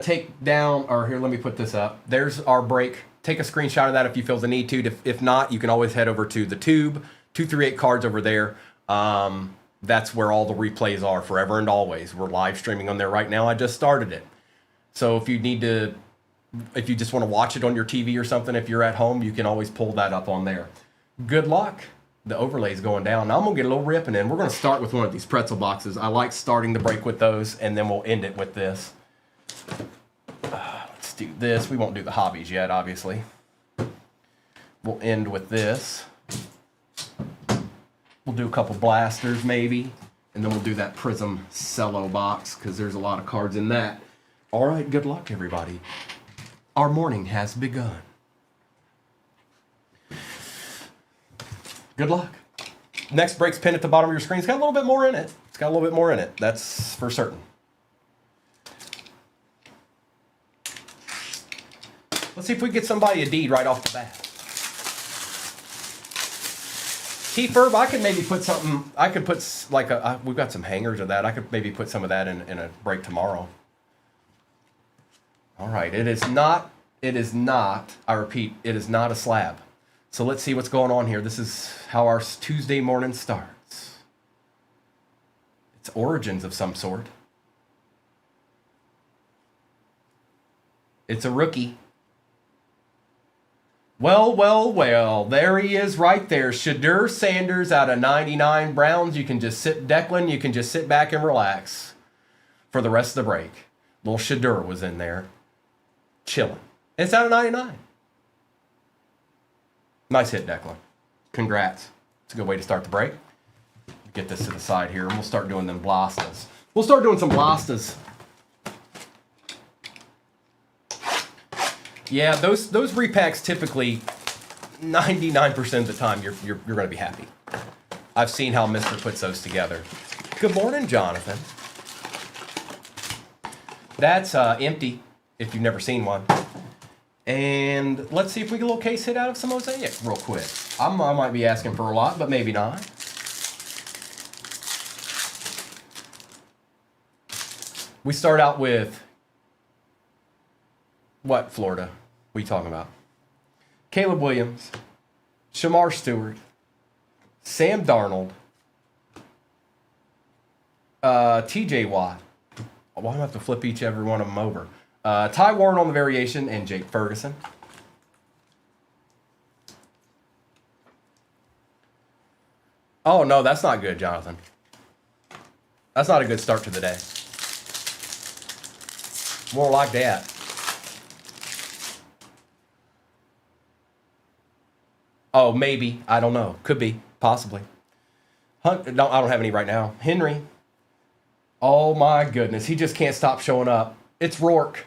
take down, or here, let me put this up. There's our break. Take a screenshot of that if you feel the need to. If not, you can always head over to the tube, 238 cards over there. That's where all the replays are forever and always. We're live streaming on there right now. I just started it. So if you just want to watch it on your TV or something, if you're at home, you can always pull that up on there. Good luck. The overlay's going down. Now I'm going to get a little ripping in. We're going to start with one of these pretzel boxes. I like starting the break with those, and then we'll end it with this. Let's do this. We won't do the hobbies yet, obviously. We'll end with this. We'll do a couple blasters, maybe, and then we'll do that Prism Cello box, because there's a lot of cards in that. All right, good luck, everybody. Our morning has begun. Good luck. Next break's pinned at the bottom of your screen. It's got a little bit more in it. It's got a little bit more in it. That's for certain. Let's see if we can get somebody a deed right off the bat. T-Ferb, I could maybe put something, I could put like we've got some hangers of that. I could maybe put some of that in a break tomorrow. All right, it is not, I repeat, it is not a slab. So let's see what's going on here. This is how our Tuesday morning starts. It's origins of some sort. It's a rookie. Well, there he is right there. Shedeur Sanders out of 99 Browns. You can just sit, Declan, you can just sit back and relax for the rest of the break. Little Shedeur was in there, chilling. It's out of 99. Nice hit, Declan. Congrats. It's a good way to start the break. Get this to the side here, and we'll start doing them blastas. We'll start doing some blastas. Yeah, those repacks typically, 99% of the time, you're going to be happy. I've seen how Mr. puts those together. Good morning, Jonathan. That's empty, if you've never seen one. And let's see if we get a little case hit out of some mosaic real quick. I might be asking for a lot, but maybe not. We start out with what, Florida? What are you talking about? Caleb Williams, Shamar Stewart, Sam Darnold, TJ Watt. Well, I'm going to have to flip every one of them over. Ty Warren on the variation, and Jake Ferguson. Oh, no, that's not good, Jonathan. That's not a good start to the day. More like that. Oh, maybe. I don't know. Could be. Possibly. No, I don't have any right now. Henry. Oh, my goodness. He just can't stop showing up. It's Rourke.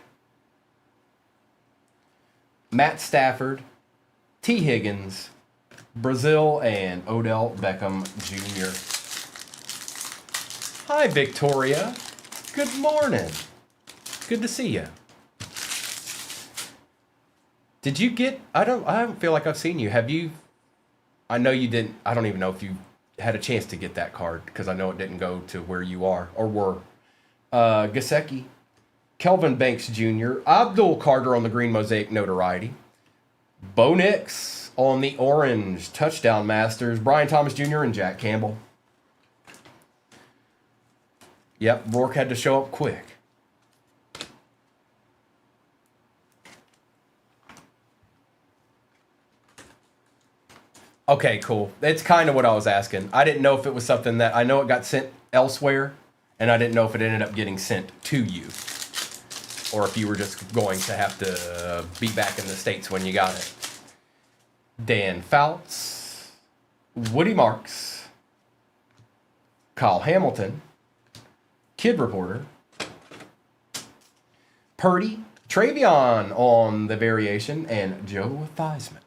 Matt Stafford, T. Higgins, Brazil, and Odell Beckham Jr. Hi, Victoria. Good morning. Good to see you. Did you get, I don't feel like I've seen you. Have you, I know you didn't, I don't even know if you had a chance to get that card, because I know it didn't go to where you are, or were. Gasecki. Kelvin Banks Jr., Abdul Carter on the green mosaic notoriety, Bo Nix on the orange touchdown masters, Brian Thomas Jr. and Jack Campbell. Yep, Rourke had to show up quick. Okay, cool. It's kind of what I was asking. I didn't know if it was something that, I know it got sent elsewhere, and I didn't know if it ended up getting sent to you, or if you were just going to have to be back in the States when you got it. Dan Fouts, Woody Marks, Kyle Hamilton, Kid Reporter, Purdy, Travion on the variation, and Joe Theismann.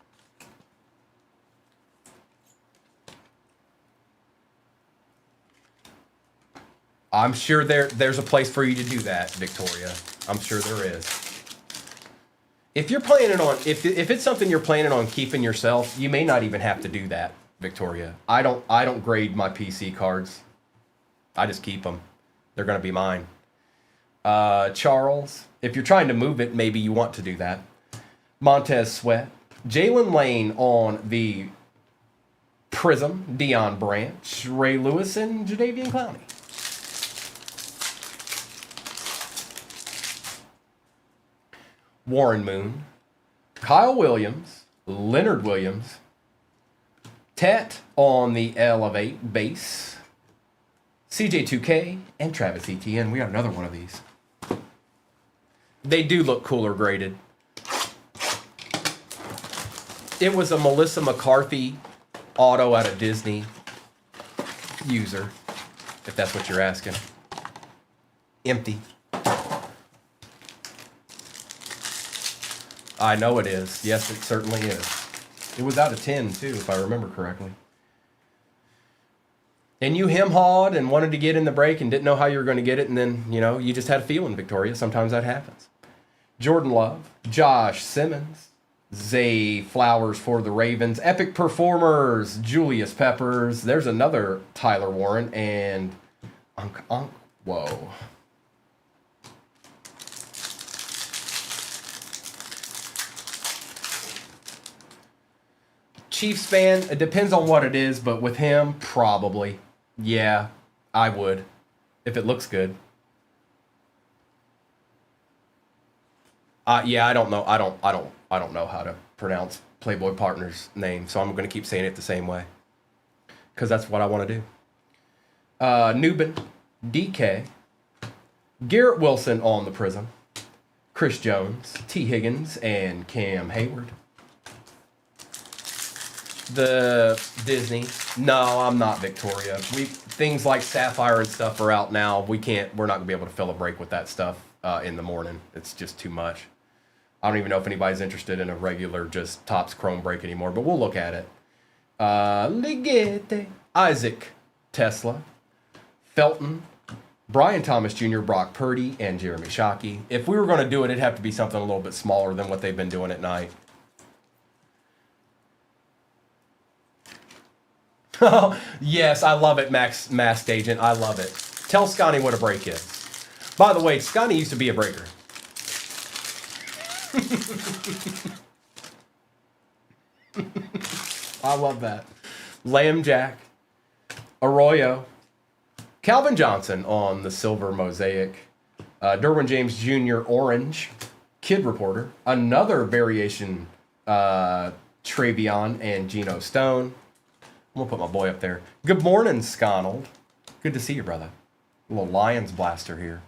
I'm sure there's a place for you to do that, Victoria. I'm sure there is. If you're planning on, if it's something you're planning on keeping yourself, you may not even have to do that, Victoria. I don't grade my PC cards. I just keep them. They're going to be mine. Charles. If you're trying to move it, maybe you want to do that. Montez Sweat. Jalen Lane on the Prism. Deion Branch. Ray Lewis and Jadeveon Clowney. Warren Moon. Kyle Williams. Leonard Williams. Tet on the Elevate base. CJ2K and Travis Etienne. We got another one of these. They do look cooler graded. It was a Melissa McCarthy auto out of Disney user, if that's what you're asking. Empty. I know it is. Yes, it certainly is. It was out of 10 too, if I remember correctly. And you hem-hawed and wanted to get in the break and didn't know how you were going to get it, and then, you just had a feeling, Victoria. Sometimes that happens. Jordan Love, Josh Simmons, Zay Flowers for the Ravens, Epic Performers, Julius Peppers. There's another Tyler Warren and whoa. Chiefs fan, it depends on what it is, but with him, probably. Yeah, I would, if it looks good. Yeah, I don't know. I don't know how to pronounce Playboy Partner's name, so I'm going to keep saying it the same way, because that's what I want to do. Newbin, DK, Garrett Wilson on the Prism, Chris Jones, T. Higgins, and Cam Hayward. The Disney. No, I'm not, Victoria. Things like Sapphire and stuff are out now. We're not going to be able to fill a break with that stuff in the morning. It's just too much. I don't even know if anybody's interested in a regular just Topps Chrome break anymore, but we'll look at it. Ligete, Isaac Tesla, Felton, Brian Thomas Jr., Brock Purdy, and Jeremy Shockey. If we were going to do it, it'd have to be something a little bit smaller than what they've been doing at night. Yes, I love it, Masked Agent. I love it. Tell Scotty what a break is. By the way, Scotty used to be a breaker. I love that. Lamb Jack, Arroyo, Calvin Johnson on the Silver Mosaic, Derwin James Jr. Orange, Kid Reporter, another variation, Travion and Geno Stone. I'm going to put my boy up there. Good morning, Sconald. Good to see you, brother. A little Lions blaster here.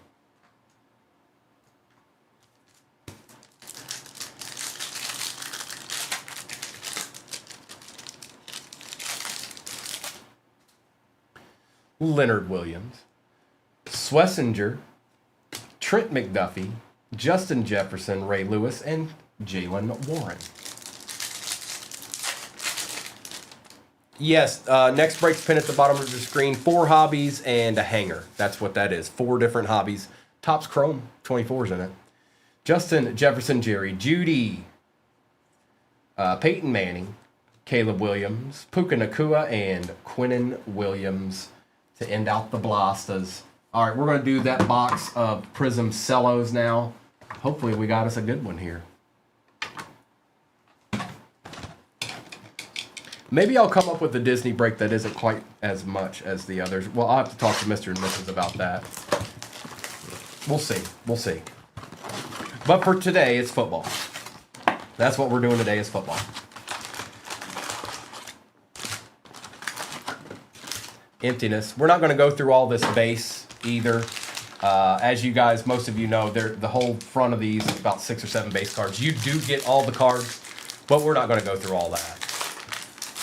Leonard Williams, Swessinger, Trent McDuffie, Justin Jefferson, Ray Lewis, and Jalen Warren. Yes, next break's pin at the bottom of the screen. 4 hobbies and a hanger. That's what that is. 4 different hobbies. Topps Chrome 24's in it. Justin Jefferson, Jerry Jeudy, Peyton Manning, Caleb Williams, Puka Nacua, and Quinnen Williams to end out the Blastas. All right, we're going to do that box of Prism Cellos now. Hopefully we got us a good one here. Maybe I'll come up with a Disney break that isn't quite as much as the others. Well, I'll have to talk to Mr. and Mrs. about that. We'll see. We'll see. But for today, it's football. That's what we're doing today is football. Emptiness. We're not going to go through all this base either. As you guys, most of you know, the whole front of these is about 6 or 7 base cards. You do get all the cards, but we're not going to go through all that.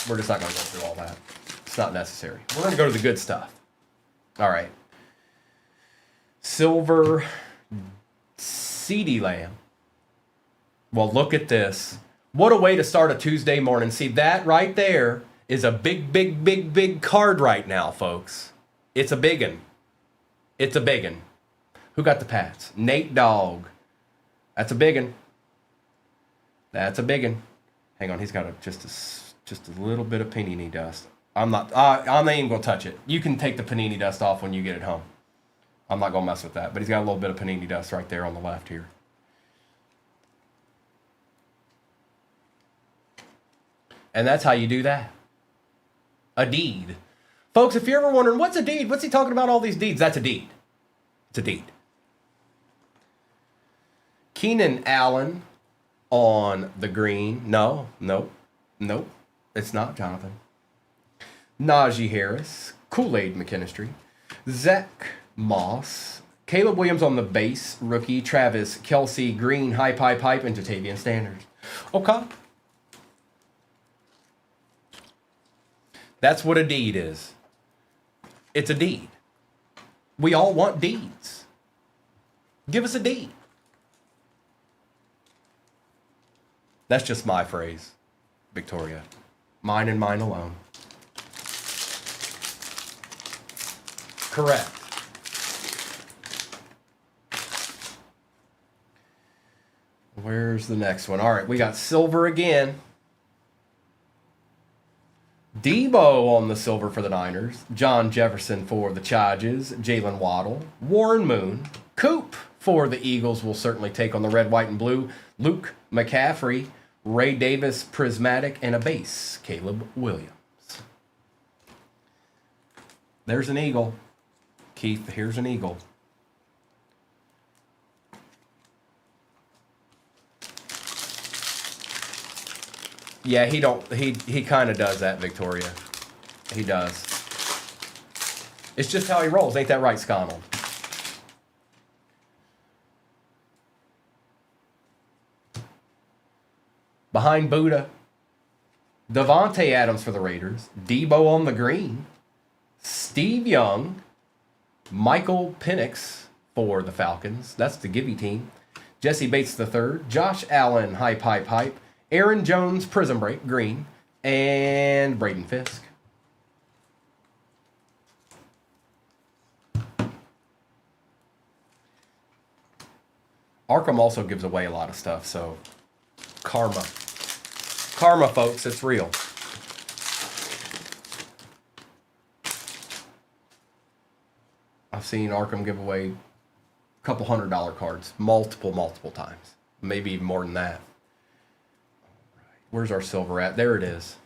We're just not going to go through all that. It's not necessary. We're going to go to the good stuff. All right. Silver CeeDee Lamb. Well, look at this. What a way to start a Tuesday morning. See, that right there is a big, big, big, big card right now, folks. It's a biggin. It's a biggin. Who got the Pats? Nate Dogg. That's a biggin. That's a biggin. Hang on, he's got just a little bit of panini dust. I'm not even going to touch it. You can take the panini dust off when you get it home. I'm not going to mess with that. But he's got a little bit of Panini dust right there on the left here. And that's how you do that. A deed. Folks, if you're ever wondering, what's a deed? What's he talking about all these deeds? That's a deed. It's a deed. Keenan Allen on the green. No. It's not, Jonathan. Najee Harris. Kool-Aid McKinstry. Zach Moss. Caleb Williams on the base. Rookie. Travis Kelce. Green. Hype, and Jatavian Standards. Okay. That's what a deed is. It's a deed. We all want deeds. Give us a deed. That's just my phrase, Victoria. Mine and mine alone. Correct. Where's the next one? All right, we got silver again. Debo on the silver for the Niners. John Jefferson for the Chargers. Jalen Waddle. Warren Moon. Coop for the Eagles will certainly take on the red, white, and blue. Luke McCaffrey. Ray Davis, Prismatic, and a base. Caleb Williams. There's an Eagle. Keith, here's an Eagle. Yeah, he kind of does that, Victoria. He does. It's just how he rolls. Ain't that right, Sconnell? Behind Buddha. Devontae Adams for the Raiders. Debo on the green. Steve Young. Michael Penix for the Falcons. That's the Gibby team. Jesse Bates III. Josh Allen, hype. Aaron Jones, Prism Break, green. And Braden Fisk. Arkham also gives away a lot of stuff, so karma. Karma, folks, it's real. I've seen Arkham give away a couple $100 cards multiple times. Maybe even more than that. Where's our silver at? There it is.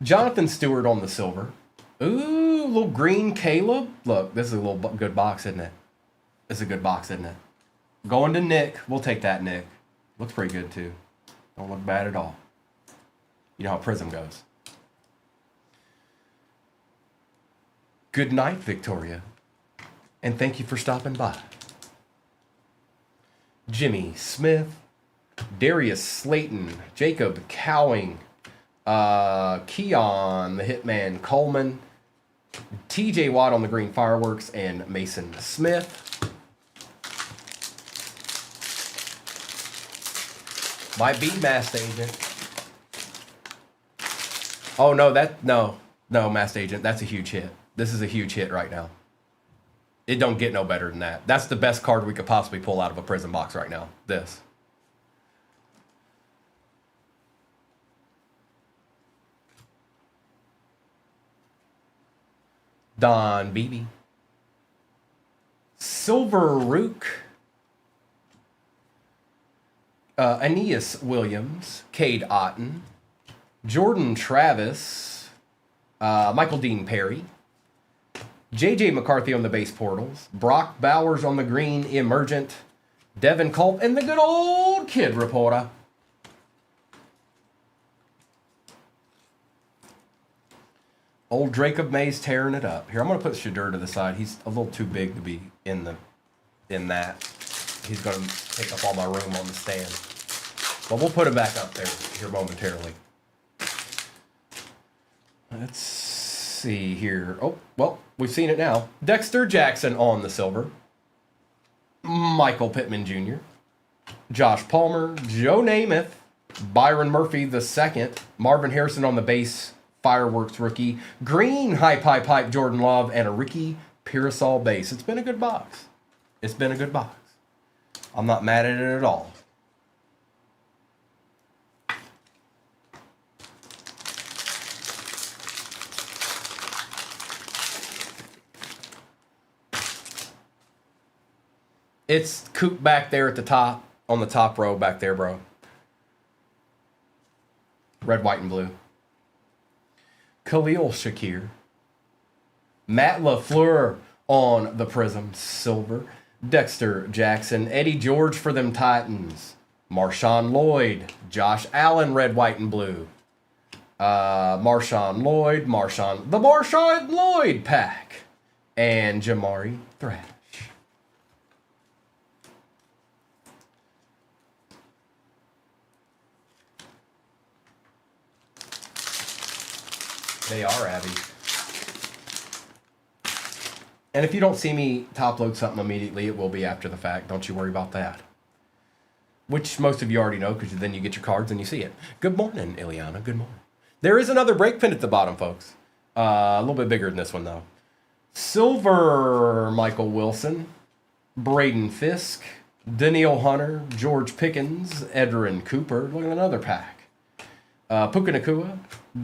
Jonathan Stewart on the silver. Ooh, little green Caleb. Look, this is a little good box, isn't it? This is a good box, isn't it? Going to Nick. We'll take that, Nick. Looks pretty good, too. Don't look bad at all. You know how Prism goes. Good night, Victoria. And thank you for stopping by. Jimmy Smith, Darius Slayton, Jacob Cowing, Keon, the Hitman Coleman, TJ Watt on the green fireworks, and Mason Smith. Might be Masked Agent. Oh no, Masked Agent. That's a huge hit. This is a huge hit right now. It don't get no better than that. That's the best card we could possibly pull out of a Prism box right now. This. Don Beebe. Silver Rook. Aeneas Williams. Cade Otton. Jordan Travis. Michael Dean Perry. J.J. McCarthy on the base portals. Brock Bowers on the green emergent. Devin Culp and the good old kid reporter. Old Jacob Mays tearing it up. Here, I'm going to put Shadur to the side. He's a little too big to be in that. He's going to take up all my room on the stand. But we'll put him back up there here momentarily. Let's see here. Oh, well, we've seen it now. Dexter Jackson on the silver. Michael Pittman Jr. Josh Palmer. Joe Namath. Byron Murphy II. Marvin Harrison on the base. Fireworks rookie. Green hype Jordan Love. And a Ricky Pearsall base. It's been a good box. It's been a good box. I'm not mad at it at all. It's Coop back there at the top, on the top row back there, bro. Red, white, and blue. Khalil Shakir. Matt LaFleur on the Prism silver. Dexter Jackson. Eddie George for them Titans. Marshawn Lloyd. Josh Allen, red, white, and blue. Marshawn Lloyd. The Marshawn Lloyd pack. And Jamari Thrash. They are, Abby. And if you don't see me top load something immediately, it will be after the fact. Don't you worry about that. Which most of you already know, because then you get your cards and you see it. Good morning, Ileana. Good morning. There is another break pin at the bottom, folks. A little bit bigger than this one, though. Silver, Michael Wilson. Braden Fisk. Daniil Hunter. George Pickens. Edrin Cooper. Look at another pack. Puka Nacua,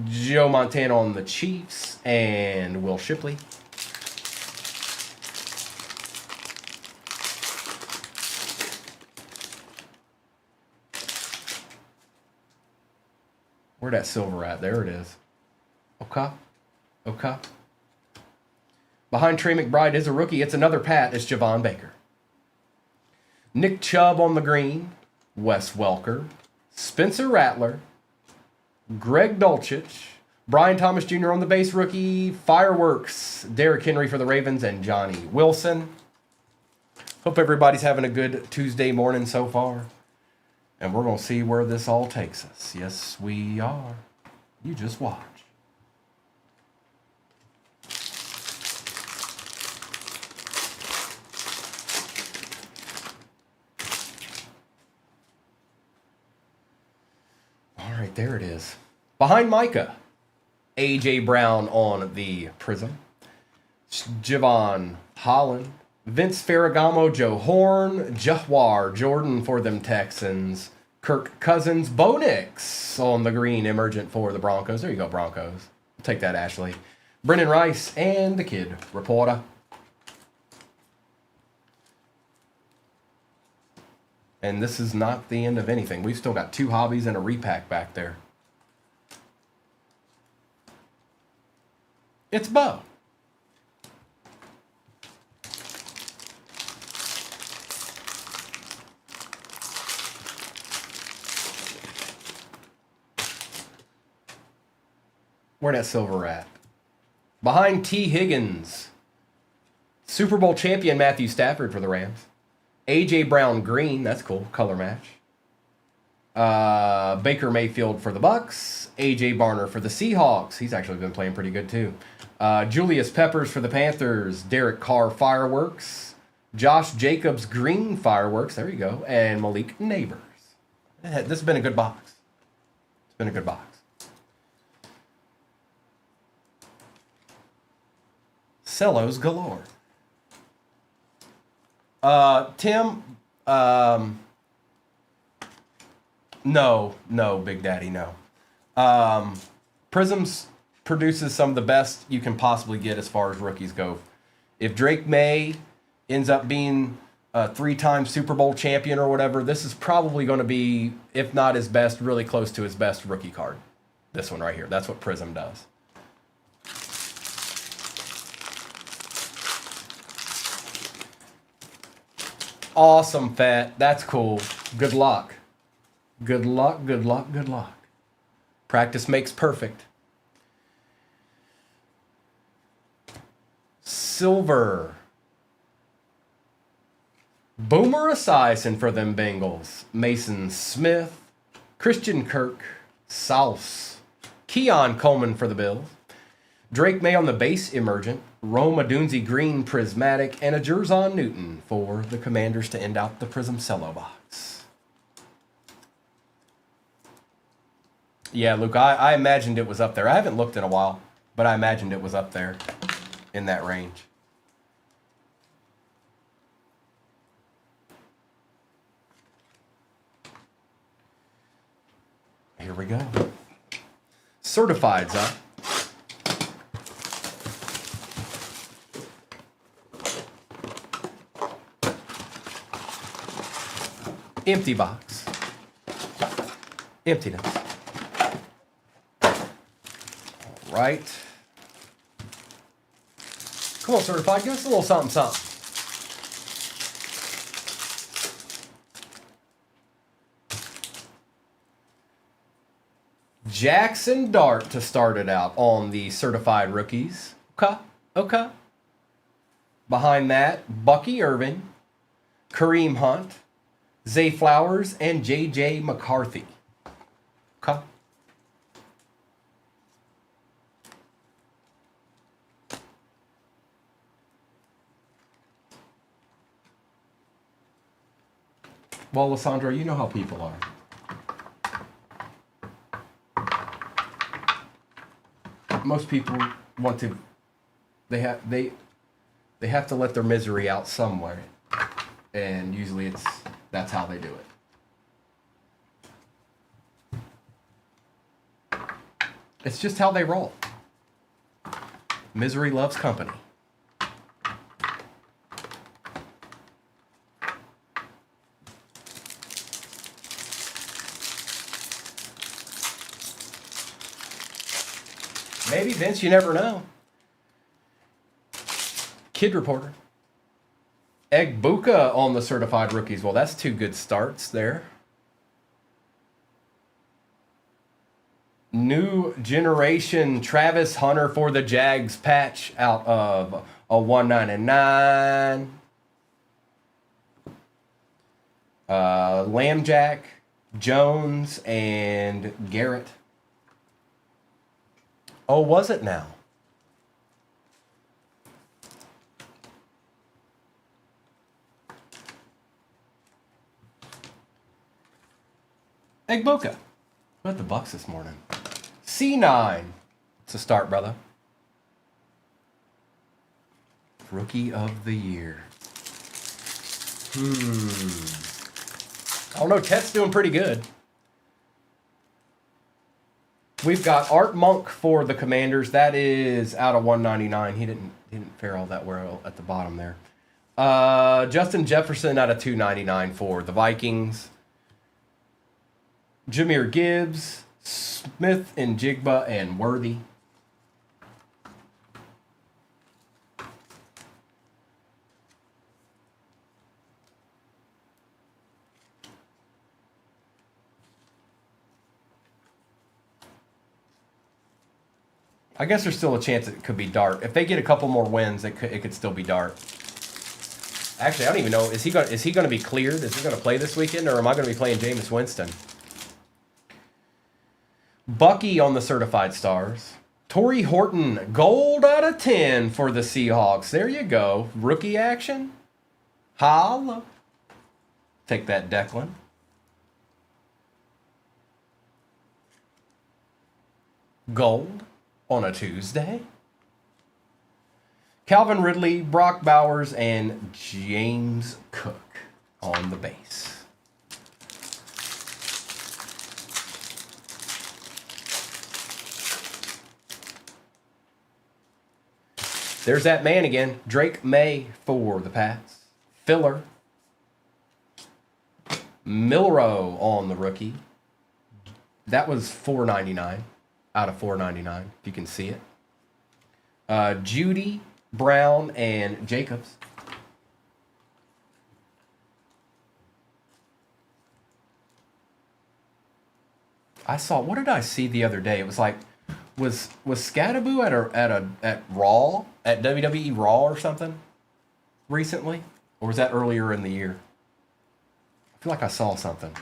Joe Montana on the Chiefs, and Will Shipley. Where'd that silver at? There it is. Okay. Behind Trey McBride is a rookie. It's another Pat. It's Javon Baker. Nick Chubb on the green. Wes Welker. Spencer Rattler. Greg Dulcich, Brian Thomas Jr. on the base rookie, Fireworks, Derrick Henry for the Ravens, and Johnny Wilson. Hope everybody's having a good Tuesday morning so far. And we're going to see where this all takes us. Yes, we are. You just watch. All right, there it is. Behind Micah, A.J. Brown on the Prism. Javon Holland. Vince Ferragamo, Joe Horn. Jahwar Jordan for them Texans. Kirk Cousins. Bo Nix on the green, emergent for the Broncos. There you go, Broncos. Take that, Ashley. Brendan Rice and the Kid Reporter. And this is not the end of anything. We've still got 2 hobbies and a repack back there. It's Bo. Where that silver at? Behind T. Higgins. Super Bowl champion Matthew Stafford for the Rams. A.J. Brown green, that's cool, color match. Baker Mayfield for the Bucks. A.J. Barner for the Seahawks. He's actually been playing pretty good too. Julius Peppers for the Panthers. Derek Carr Fireworks. Josh Jacobs green Fireworks. There you go. And Malik Neighbors. This has been a good box. It's been a good box. Cellos galore. Tim, no, Big Daddy, no. Prisms produces some of the best you can possibly get as far as rookies go. If Drake May ends up being a 3-time Super Bowl champion or whatever, this is probably going to be, if not his best, really close to his best rookie card. This one right here. That's what Prism does. Awesome, Fat. That's cool. Good luck. Good luck, good luck, good luck. Practice makes perfect. Silver. Boomer Esiason for them Bengals. Mason Smith. Christian Kirk. Sauce. Keon Coleman for the Bills. Drake May on the base emergent. Rome Odunze green prismatic. And a Jerzon Newton for the Commanders to end out the Prism Cello box. Yeah, Luke, I imagined it was up there. I haven't looked in a while, but I imagined it was up there in that range. Here we go. Certified's up. Empty box. Emptiness. All right. Come on, certified. Give us a little something, something. Jackson Dart to start it out on the certified rookies. Okay. Okay. Behind that, Bucky Irvin, Kareem Hunt, Zay Flowers, and J.J. McCarthy. Okay. Well, Lissandra, you know how people are. Most people want to, they have to let their misery out somewhere, and usually that's how they do it. It's just how they roll. Misery loves company. Maybe, Vince, you never know. Kid Reporter. Egbuka on the certified rookies. Well, that's two good starts there. New generation Travis Hunter for the Jags patch out of a 199. Lambjack, Jones, and Garrett. Oh, was it now? Egbuka. Who had the Bucks this morning? C9. It's a start, brother. Rookie of the year. I don't know. Tet's doing pretty good. We've got Art Monk for the Commanders. That is out of 199. He didn't fare all that well at the bottom there. Justin Jefferson out of 299 for the Vikings. Jahmyr Gibbs, Smith and Jigba, and Worthy. I guess there's still a chance it could be Dart. If they get a couple more wins, it could still be Dart. Actually, I don't even know. Is he going to be cleared? Is he going to play this weekend, or am I going to be playing Jameis Winston? Bucky on the certified stars. Torrey Horton, gold out of 10 for the Seahawks. There you go. Rookie action. Holla. Take that, Declan. Gold on a Tuesday. Calvin Ridley, Brock Bowers, and James Cook on the base. There's that man again. Drake May for the Pats. Filler. Milrow on the rookie. That was $4.99 out of $4.99, if you can see it. Judy, Brown, and Jacobs. I saw, what did I see the other day? It was like, was Scadaboo at Raw, at WWE Raw or something recently? Or was that earlier in the year? I feel like I saw something.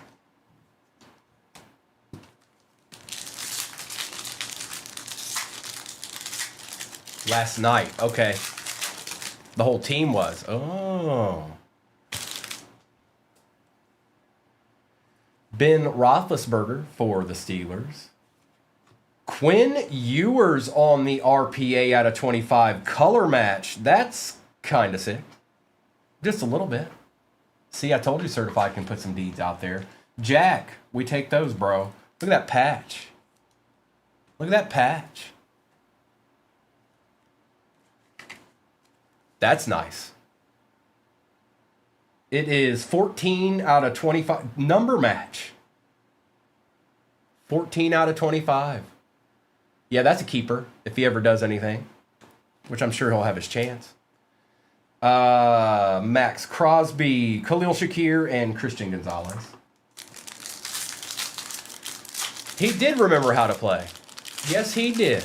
Last night, okay. The whole team was. Oh. Ben Roethlisberger for the Steelers. Quinn Ewers on the RPA out of 25 color match. That's kind of sick. Just a little bit. See, I told you Certified can put some deeds out there. Jack, we take those, bro. Look at that patch. Look at that patch. That's nice. It is 14 out of 25. Number match. 14 out of 25. Yeah, that's a keeper if he ever does anything, which I'm sure he'll have his chance. Max Crosby, Khalil Shakir, and Christian Gonzalez. He did remember how to play. Yes, he did.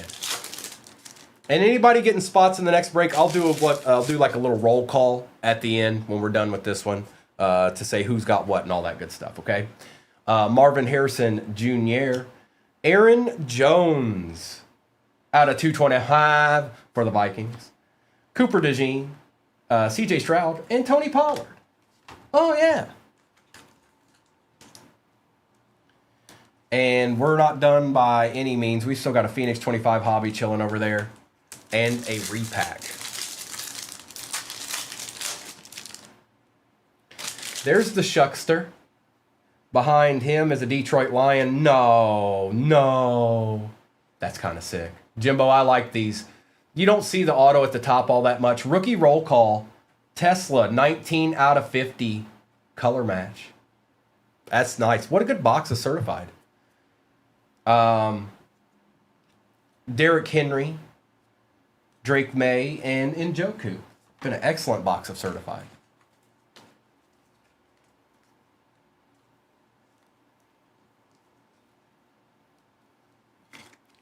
And anybody getting spots in the next break, I'll do like a little roll call at the end when we're done with this one to say who's got what and all that good stuff, okay? Marvin Harrison Jr., Aaron Jones out of 225 for the Vikings, Cooper DeJean, CJ Stroud, and Tony Pollard. Oh, yeah. And we're not done by any means. We've still got a Phoenix 25 hobby chilling over there and a repack. There's the Shuckster. Behind him is a Detroit Lion. No. That's kind of sick. Jimbo, I like these. You don't see the auto at the top all that much. Rookie roll call. Tesla, 19 out of 50. Color match. That's nice. What a good box of certified. Derrick Henry, Drake May, and Njoku. Been an excellent box of certified.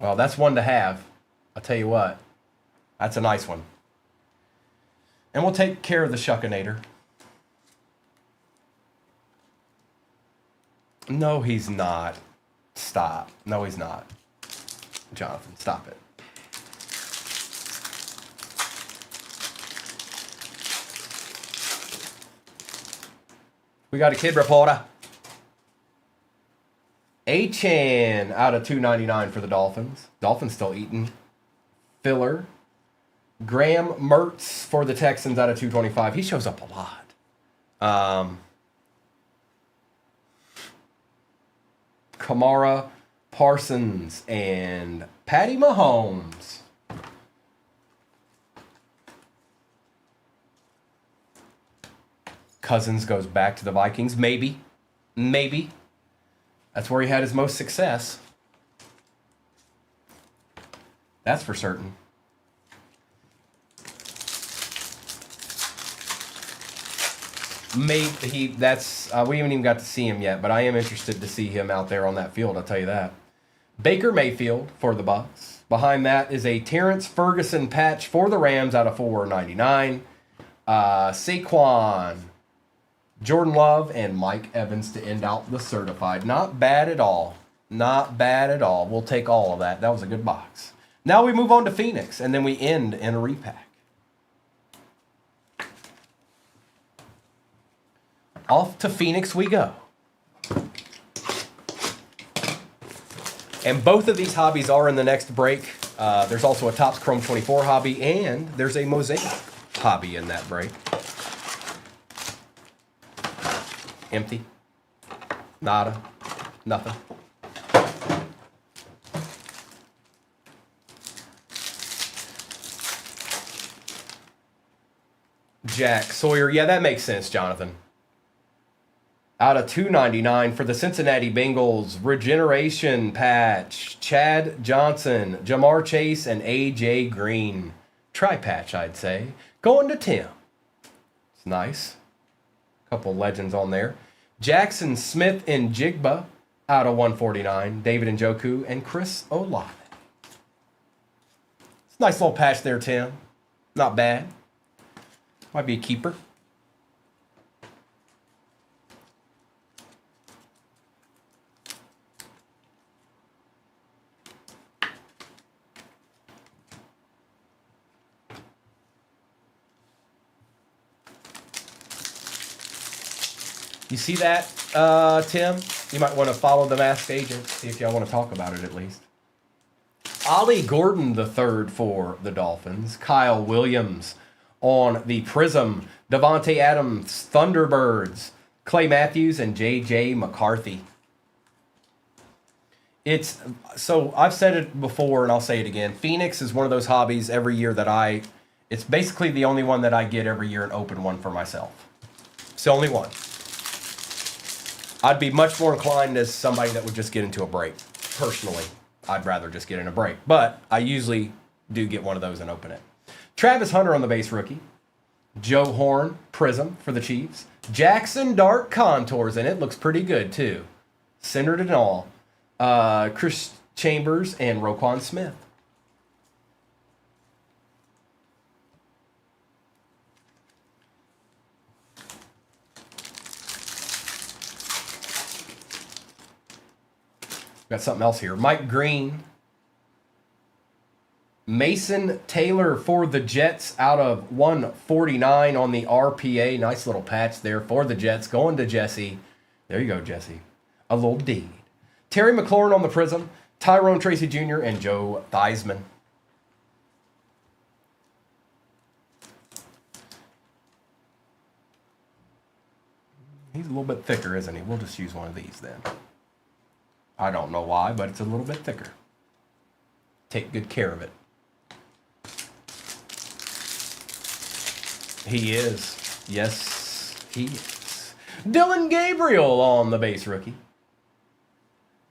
Well, that's one to have. I'll tell you what. That's a nice one. And we'll take care of the Shuckinator. No, he's not. Stop. No, he's not. Jonathan, stop it. We got a kid reporter. Achan out of 299 for the Dolphins. Dolphins still eating. Filler. Graham Mertz for the Texans out of 225. He shows up a lot. Kamara, Parsons, and Patty Mahomes. Cousins goes back to the Vikings. Maybe. That's where he had his most success. That's for certain. We haven't even got to see him yet, but I am interested to see him out there on that field, I'll tell you that. Baker Mayfield for the Bucs. Behind that is a Terrence Ferguson patch for the Rams out of 499. Saquon, Jordan Love, and Mike Evans to end out the certified. Not bad at all. We'll take all of that. That was a good box. Now we move on to Phoenix, and then we end in a repack. Off to Phoenix we go. And both of these hobbies are in the next break. There's also a Topps Chrome 24 hobby, and there's a Mosaic hobby in that break. Empty. Nada. Nothing. Jack Sawyer. Yeah, that makes sense, Jonathan. Out of 299 for the Cincinnati Bengals, regeneration patch, Chad Johnson, Jamar Chase, and A.J. Green. Tri-patch, I'd say. Going to Tim. It's nice. Couple legends on there. Jackson Smith and Jigba out of 149. David Njoku and Chris Olave. It's a nice little patch there, Tim. Not bad. Might be a keeper. You see that, Tim? You might want to follow the Masked Agent, see if y'all want to talk about it at least. Ollie Gordon III for the Dolphins. Kyle Williams on the Prism. Devontae Adams, Thunderbirds. Clay Matthews, and J.J. McCarthy. So I've said it before, and I'll say it again. Phoenix is one of those hobbies every year that it's basically the only one that I get every year and open one for myself. It's the only one. I'd be much more inclined as somebody that would just get into a break. Personally, I'd rather just get in a break. But I usually do get one of those and open it. Travis Hunter on the base rookie. Joe Horn, Prism for the Chiefs. Jackson Dart contours in it. Looks pretty good, too. Centered and all. Chris Chambers and Roquan Smith. Got something else here. Mike Green. Mason Taylor for the Jets out of 149 on the RPA. Nice little patch there for the Jets. Going to Jesse. There you go, Jesse. A little deed. Terry McLaurin on the Prism. Tyrone Tracy Jr. and Joe Theismann. He's a little bit thicker, isn't he? We'll just use one of these then. I don't know why, but it's a little bit thicker. Take good care of it. He is. Yes, he is. Dylan Gabriel on the base rookie.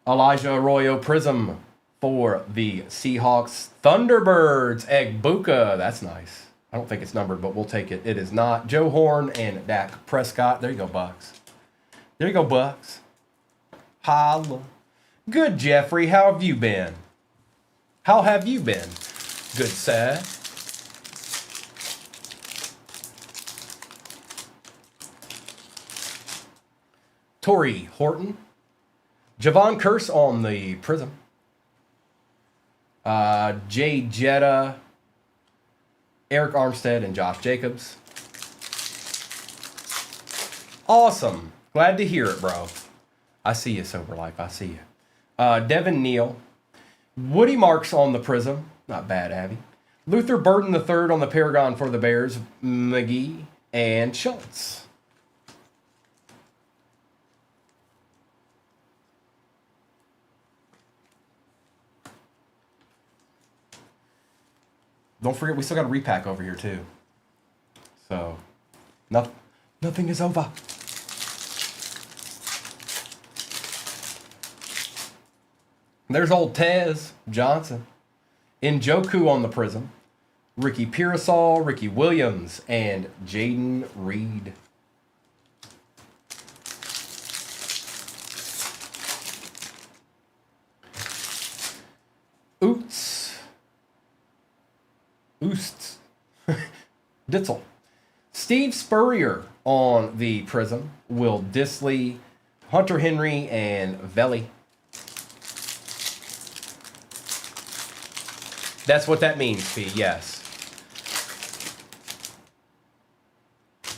Elijah Arroyo Prism for the Seahawks. Thunderbirds Egbuka. That's nice. I don't think it's numbered, but we'll take it. It is not. Joe Horn and Dak Prescott. There you go, Bucks. There you go, Bucks. Holla. Good, Jeffrey. How have you been? How have you been? Good, sir. Torrey Horton. Javon Curse on the Prism. Jay Jetta. Eric Armstead and Josh Jacobs. Awesome. Glad to hear it, bro. I see you, Sober Life. I see you. Devin Neal. Woody Marks on the Prism. Not bad, Abby. Luther Burden III on the Paragon for the Bears. McGee and Schultz. Don't forget, we still got a repack over here, too. So, nothing is over. There's old Tez Johnson. Njoku on the Prism. Ricky Pearsall, Ricky Williams, and Jaden Reed. Oosts. Ditzel. Steve Spurrier on the Prism. Will Disley, Hunter Henry, and Velli. That's what that means, P. Yes.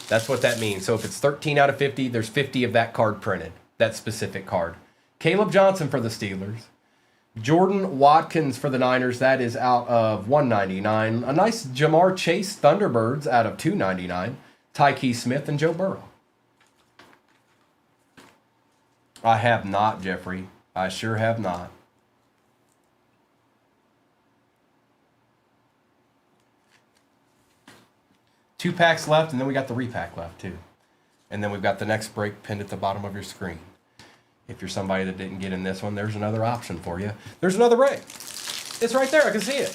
That's what that means. So if it's 13 out of 50, there's 50 of that card printed. That specific card. Caleb Johnson for the Steelers. Jordan Watkins for the Niners. That is out of 199. A nice Jamar Chase Thunderbirds out of 299. Tyke Smith and Joe Burrow. I have not, Jeffrey. I sure have not. Two packs left, and then we got the repack left, too. And then we've got the next break pinned at the bottom of your screen. If you're somebody that didn't get in this one, there's another option for you. There's another break. It's right there. I can see it.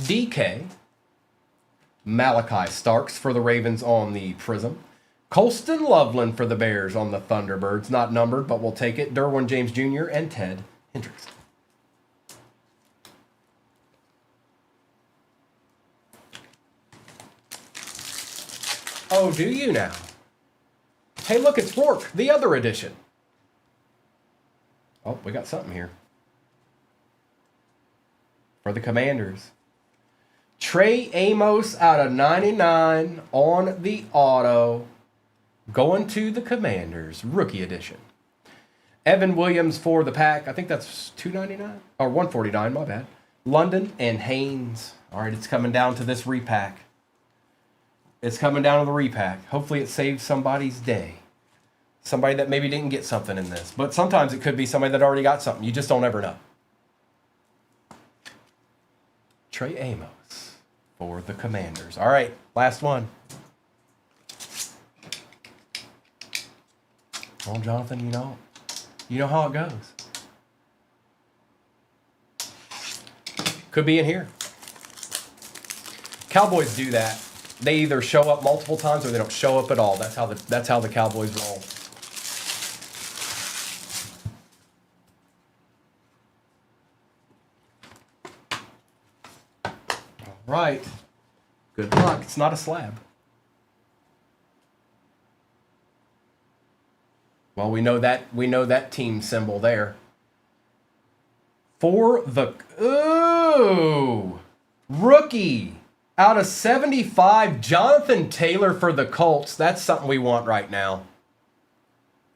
DK. Malachi Starks for the Ravens on the Prism. Colston Loveland for the Bears on the Thunderbirds. Not numbered, but we'll take it. Derwin James Jr. and Ted Hendricks. Oh, do you now? Hey, look, it's Rourke, the other edition. Oh, we got something here. For the Commanders. Trey Amos out of 99 on the auto. Going to the Commanders. Rookie edition. Evan Williams for the Pack. I think that's $299. Or $149, my bad. London and Haynes. All right, it's coming down to this repack. It's coming down to the repack. Hopefully it saves somebody's day. Somebody that maybe didn't get something in this. But sometimes it could be somebody that already got something. You just don't ever know. Trey Amos for the Commanders. All right, last one. Well, Jonathan, you know how it goes. Could be in here. Cowboys do that. They either show up multiple times or they don't show up at all. That's how the Cowboys roll. All right. Good luck. It's not a slab. Well, we know that team symbol there. For the rookie out of 75, Jonathan Taylor for the Colts. That's something we want right now.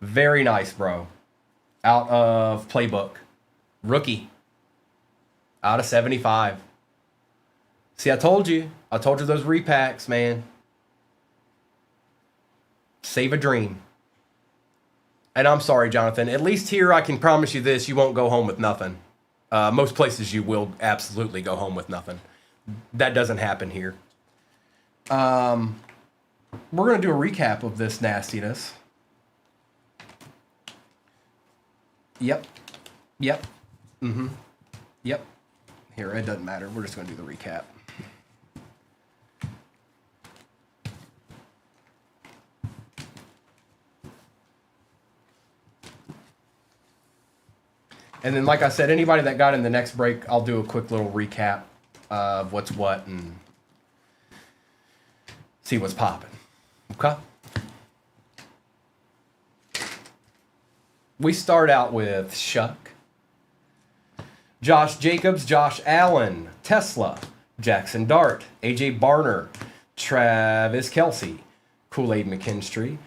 Very nice, bro. Out of Playbook. Rookie. Out of 75. See, I told you those repacks, man. Save a dream. And I'm sorry, Jonathan. At least here I can promise you this, you won't go home with nothing. Most places you will absolutely go home with nothing. That doesn't happen here. We're going to do a recap of this nastiness. Yep. Mm-hmm. Yep. Here, it doesn't matter. We're just going to do the recap. And then, like I said, anybody that got in the next break, I'll do a quick little recap of what's what and see what's popping. Okay? We start out with Shuck, Josh Jacobs, Josh Allen, Tesla, Jackson Dart, AJ Barner, Travis Kelce, Kool-Aid McKinstry,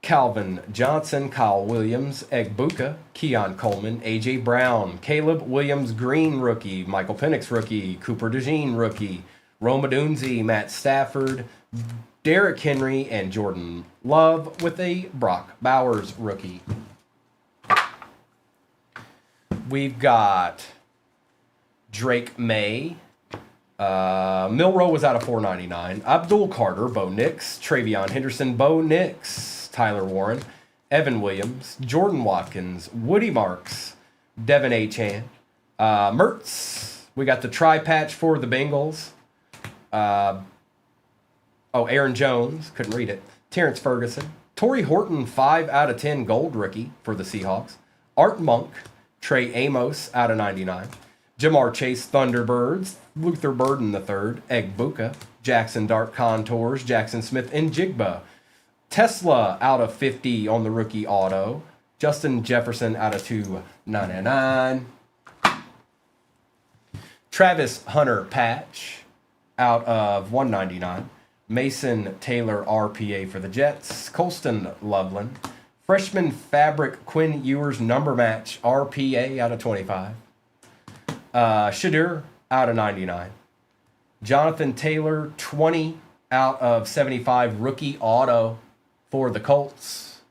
Calvin Johnson, Kyle Williams, Egbuka, Keon Coleman, A.J. Brown, Caleb Williams Green rookie, Michael Penix rookie, Cooper DeJean rookie, Roma Dunzi, Matt Stafford, Derrick Henry, and Jordan Love with a Brock Bowers rookie. We've got Drake May. Milroe was out of $4.99. Abdul Carter, Bo Nix, Travion Henderson, Bo Nix, Tyler Warren, Evan Williams, Jordan Watkins, Woody Marks, Devin Achane, Mertz. We got the tri-patch for the Bengals. Aaron Jones, couldn't read it. Terrence Ferguson, Torrey Horton, 5 out of 10 gold rookie for the Seahawks. Art Monk, Trey Amos out of 99. Jamar Chase, Thunderbirds, Luther Burden III, Egbuka, Jackson Dart Contours, Jackson Smith, and Jigba. Tesla out of 50 on the rookie auto. Justin Jefferson out of 299. Travis Hunter patch out of 199. Mason Taylor RPA for the Jets. Colston Loveland. Freshman Fabric Quinn Ewers number match RPA out of 25. Shadur out of 99. Jonathan Taylor 20 out of 75 rookie auto for the Colts.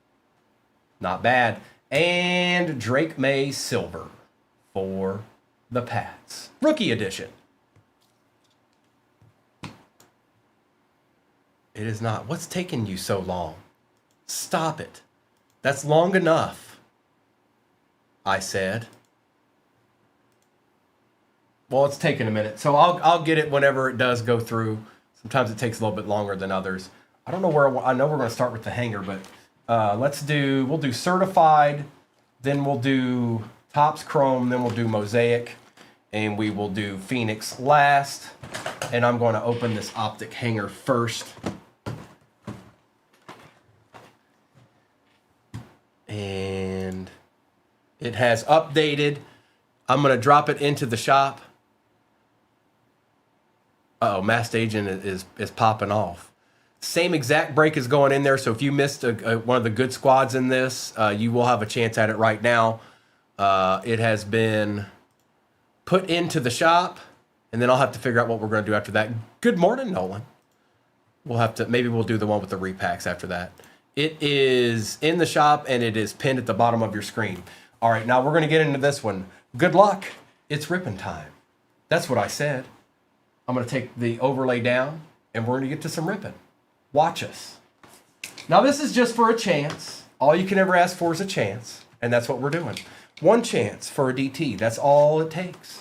Not bad. And Drake May silver for the Pats. Rookie edition. It is not. What's taking you so long? Stop it. That's long enough, I said. Well, it's taking a minute. So I'll get it whenever it does go through. Sometimes it takes a little bit longer than others. I don't know where, I know we're going to start with the hanger, but we'll do certified, then we'll do Topps Chrome, then we'll do Mosaic, and we will do Phoenix last. And I'm going to open this optic hanger first. And it has updated. I'm going to drop it into the shop. Uh-oh, Masked Agent is popping off. Same exact break is going in there, so if you missed one of the good squads in this, you will have a chance at it right now. It has been put into the shop, and then I'll have to figure out what we're going to do after that. Good morning, Nolan. Maybe we'll do the one with the repacks after that. It is in the shop, and it is pinned at the bottom of your screen. All right, now we're going to get into this one. Good luck. It's ripping time. That's what I said. I'm going to take the overlay down, and we're going to get to some ripping. Watch us. Now, this is just for a chance. All you can ever ask for is a chance, and that's what we're doing. One chance for a DT. That's all it takes.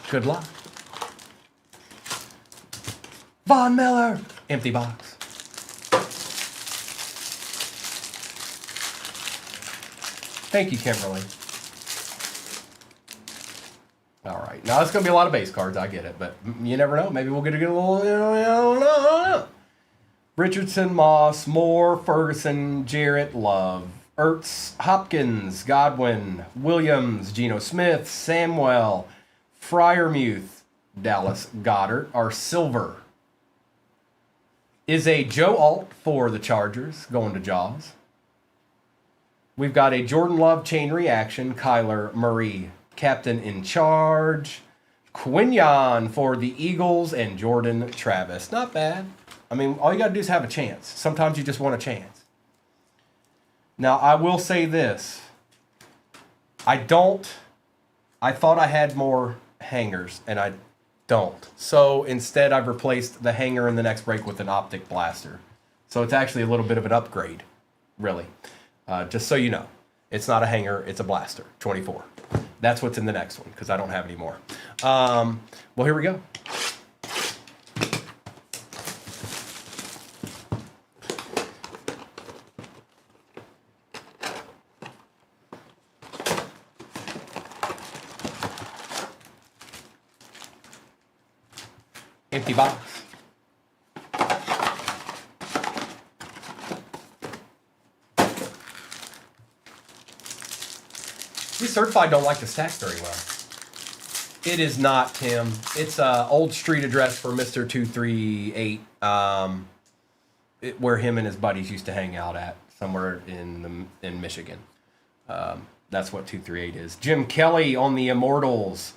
Good luck. Von Miller. Empty box. Thank you, Kimberly. All right. Now, it's going to be a lot of base cards. I get it. But you never know. Maybe we'll get a little, I don't know. Richardson, Moss, Moore, Ferguson, Jarrett, Love, Ertz, Hopkins, Godwin, Williams, Geno Smith, Samuel, Freiermuth, Dallas Goddard, our silver is a Joe Alt for the Chargers, going to Jaws. We've got a Jordan Love chain reaction, Kyler Murray, captain in charge, Quinyon for the Eagles, and Jordan Travis. Not bad. I mean, all you got to do is have a chance. Sometimes you just want a chance. Now, I will say this. I thought I had more hangers, and I don't. So instead, I've replaced the hanger in the next break with an optic blaster. So it's actually a little bit of an upgrade, really. Just so you know, it's not a hanger, it's a blaster, 24. That's what's in the next one, because I don't have any more. Well, here we go. Empty box. These certified don't like to stack very well. It is not, Tim. It's an old street address for Mr. 238, where him and his buddies used to hang out at, somewhere in Michigan. That's what 238 is. Jim Kelly on the Immortals.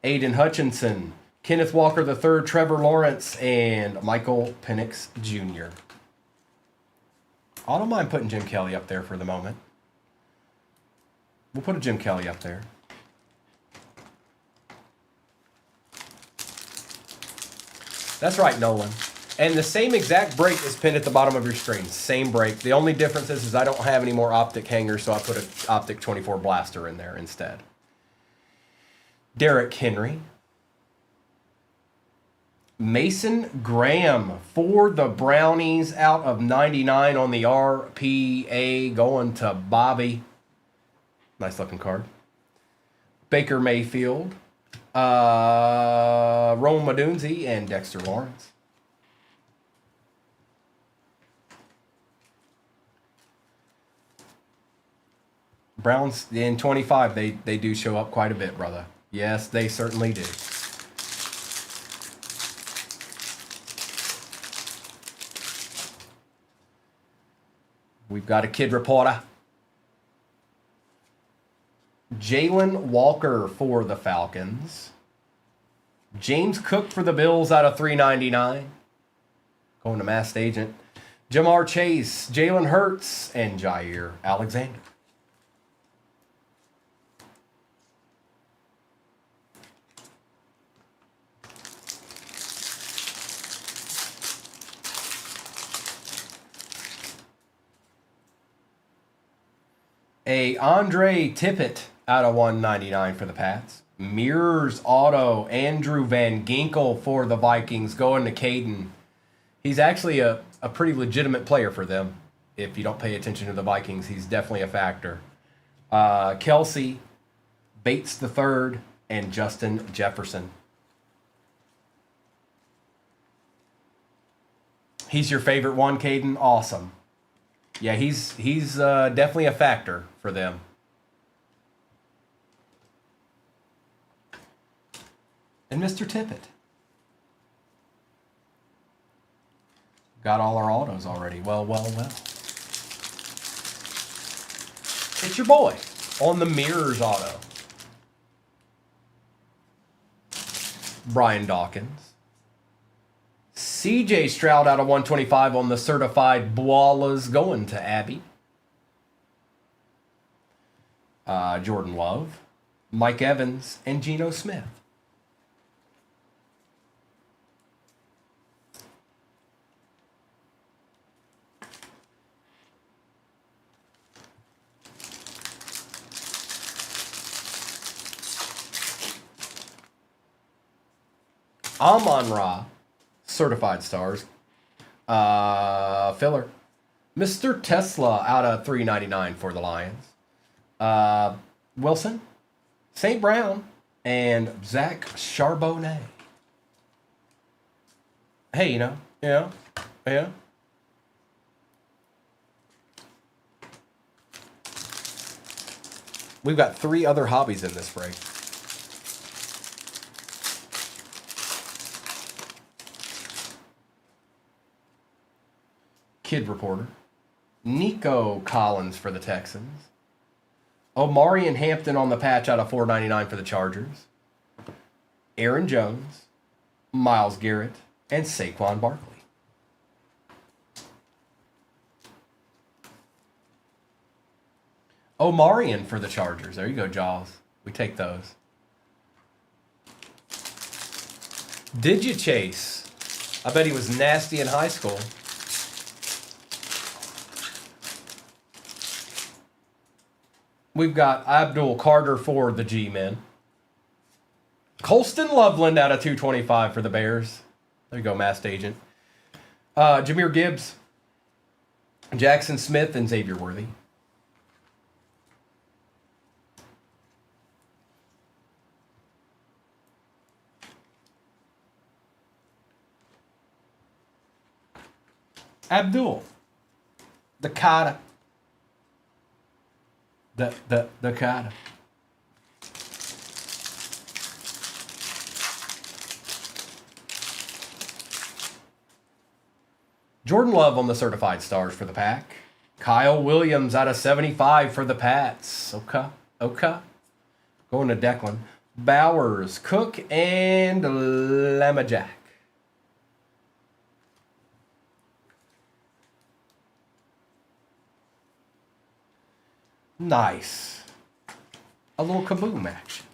Aiden Hutchinson. Kenneth Walker III, Trevor Lawrence, and Michael Penix Jr. I don't mind putting Jim Kelly up there for the moment. We'll put a Jim Kelly up there. That's right, Nolan. And the same exact break is pinned at the bottom of your screen. Same break. The only difference is I don't have any more optic hangers, so I put an optic 24 blaster in there instead. Derrick Henry. Mason Graham for the Brownies out of 99 on the RPA, going to Bobby. Nice looking card. Baker Mayfield, Rome Odunze, and Dexter Lawrence. Browns in 25, they do show up quite a bit, brother. Yes, they certainly do. We've got a kid reporter. Jalen Walker for the Falcons. James Cook for the Bills out of 399. Going to Masked Agent. Jamar Chase, Jalen Hurts, and Jair Alexander. A Andre Tippett out of 199 for the Pats. Mirrors auto, Andrew Van Ginkel for the Vikings, going to Caden. He's actually a pretty legitimate player for them. If you don't pay attention to the Vikings, he's definitely a factor. Kelsey, Bates III, and Justin Jefferson. He's your favorite one, Caden? Awesome. Yeah, he's definitely a factor for them. And Mr. Tippett. Got all our autos already. Well. It's your boy on the Mirrors auto. Brian Dawkins. CJ Stroud out of 125 on the certified Boilas, going to Abby. Jordan Love, Mike Evans, and Geno Smith. Amon-Ra, certified stars. Filler. Mr. Tesla out of $3.99 for the Lions. Wilson, St. Brown, and Zach Charbonnet. Hey, yeah. We've got 3 other hobbies in this break. Kid Reporter. Nico Collins for the Texans. Omari and Hampton on the patch out of $4.99 for the Chargers. Aaron Jones, Myles Garrett, and Saquon Barkley. Omarion for the Chargers. There you go, Jaws. We take those. Did you chase? I bet he was nasty in high school. We've got Abdul Carter for the G-Men. Colston Loveland out of 225 for the Bears. There you go, masked agent. Jahmyr Gibbs, Jackson Smith, and Xavier Worthy. Abdul, the Carter. The Carter. Jordan Love on the certified stars for the Pack. Kyle Williams out of 75 for the Pats. Okay. Going to Declan. Bowers, Cook, and Lamajack. Nice. A little kaboom action.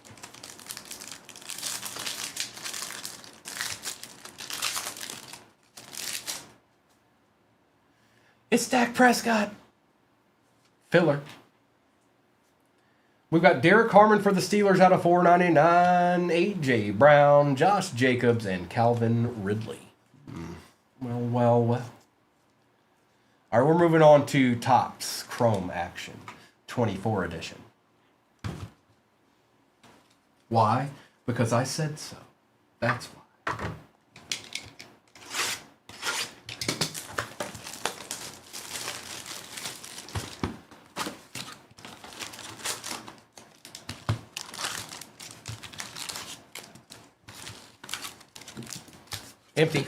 It's Dak Prescott. Filler. We've got Derek Harmon for the Steelers out of $4.99. A.J. Brown, Josh Jacobs, and Calvin Ridley. Well. All right, we're moving on to Topps Chrome Action. 24 edition. Why? Because I said so. That's why. Empty.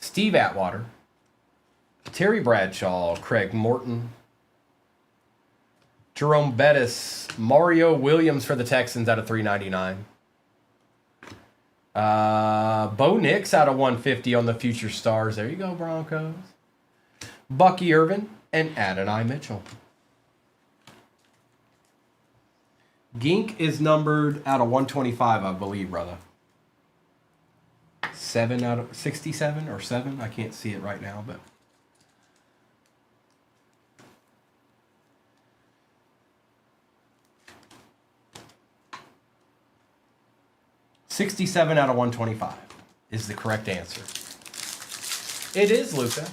Steve Atwater, Terry Bradshaw, Craig Morton, Jerome Bettis, Mario Williams for the Texans out of $3.99. Bo Nix out of 150 on the Future Stars. There you go, Broncos. Bucky Irvin and Adonai Mitchell. Gink is numbered out of 125, I believe, brother. 7 out of 67 or 7. I can't see it right now, but 67 out of 125 is the correct answer. It is, Luca.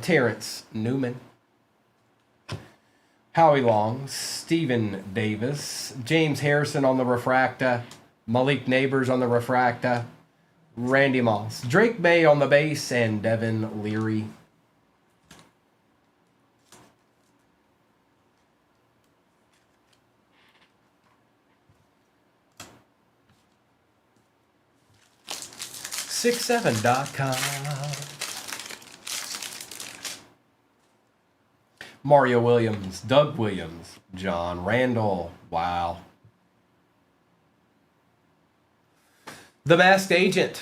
Terrence Newman. Howie Long, Stephen Davis, James Harrison on the Refracta, Malik Neighbors on the Refracta, Randy Moss, Drake May on the base, and Devin Leary. .com. Mario Williams, Doug Williams, John Randall. Wow. The Masked Agent.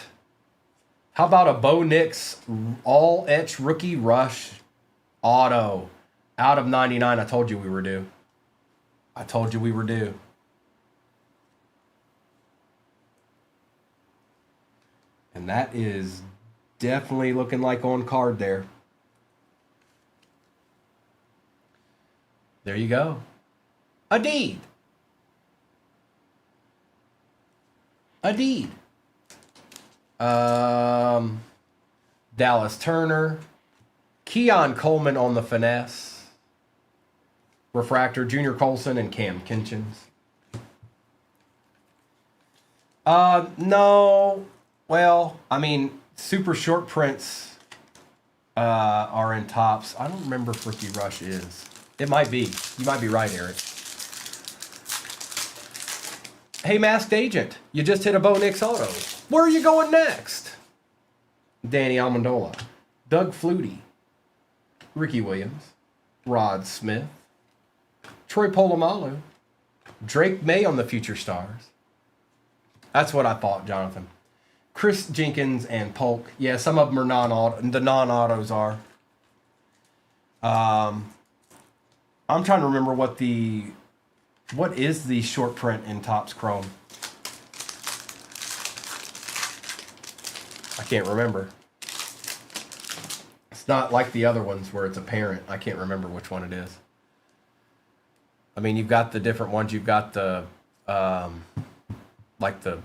How about a Bo Nix all etch rookie rush auto out of 99? I told you we were due. I told you we were due. And that is definitely looking like on card there. There you go. A deed. Dallas Turner. Keon Coleman on the finesse. Refractor, Junior Colson and Cam Kinchins. No. Well, I mean, super short prints are in tops. I don't remember if Rookie Rush is. It might be. You might be right, Eric. Hey, Masked Agent, you just hit a Bo Nix auto. Where are you going next? Danny Amendola, Doug Flutie, Ricky Williams, Rod Smith, Troy Polamalu, Drake May on the Future Stars. That's what I thought, Jonathan. Chris Jenkins and Polk. Yeah, some of them are non-auto. The non-autos are. I'm trying to remember what is the short print in Topps Chrome. I can't remember. It's not like the other ones where it's apparent. I can't remember which one it is. I mean, you've got the different ones. You've got the like the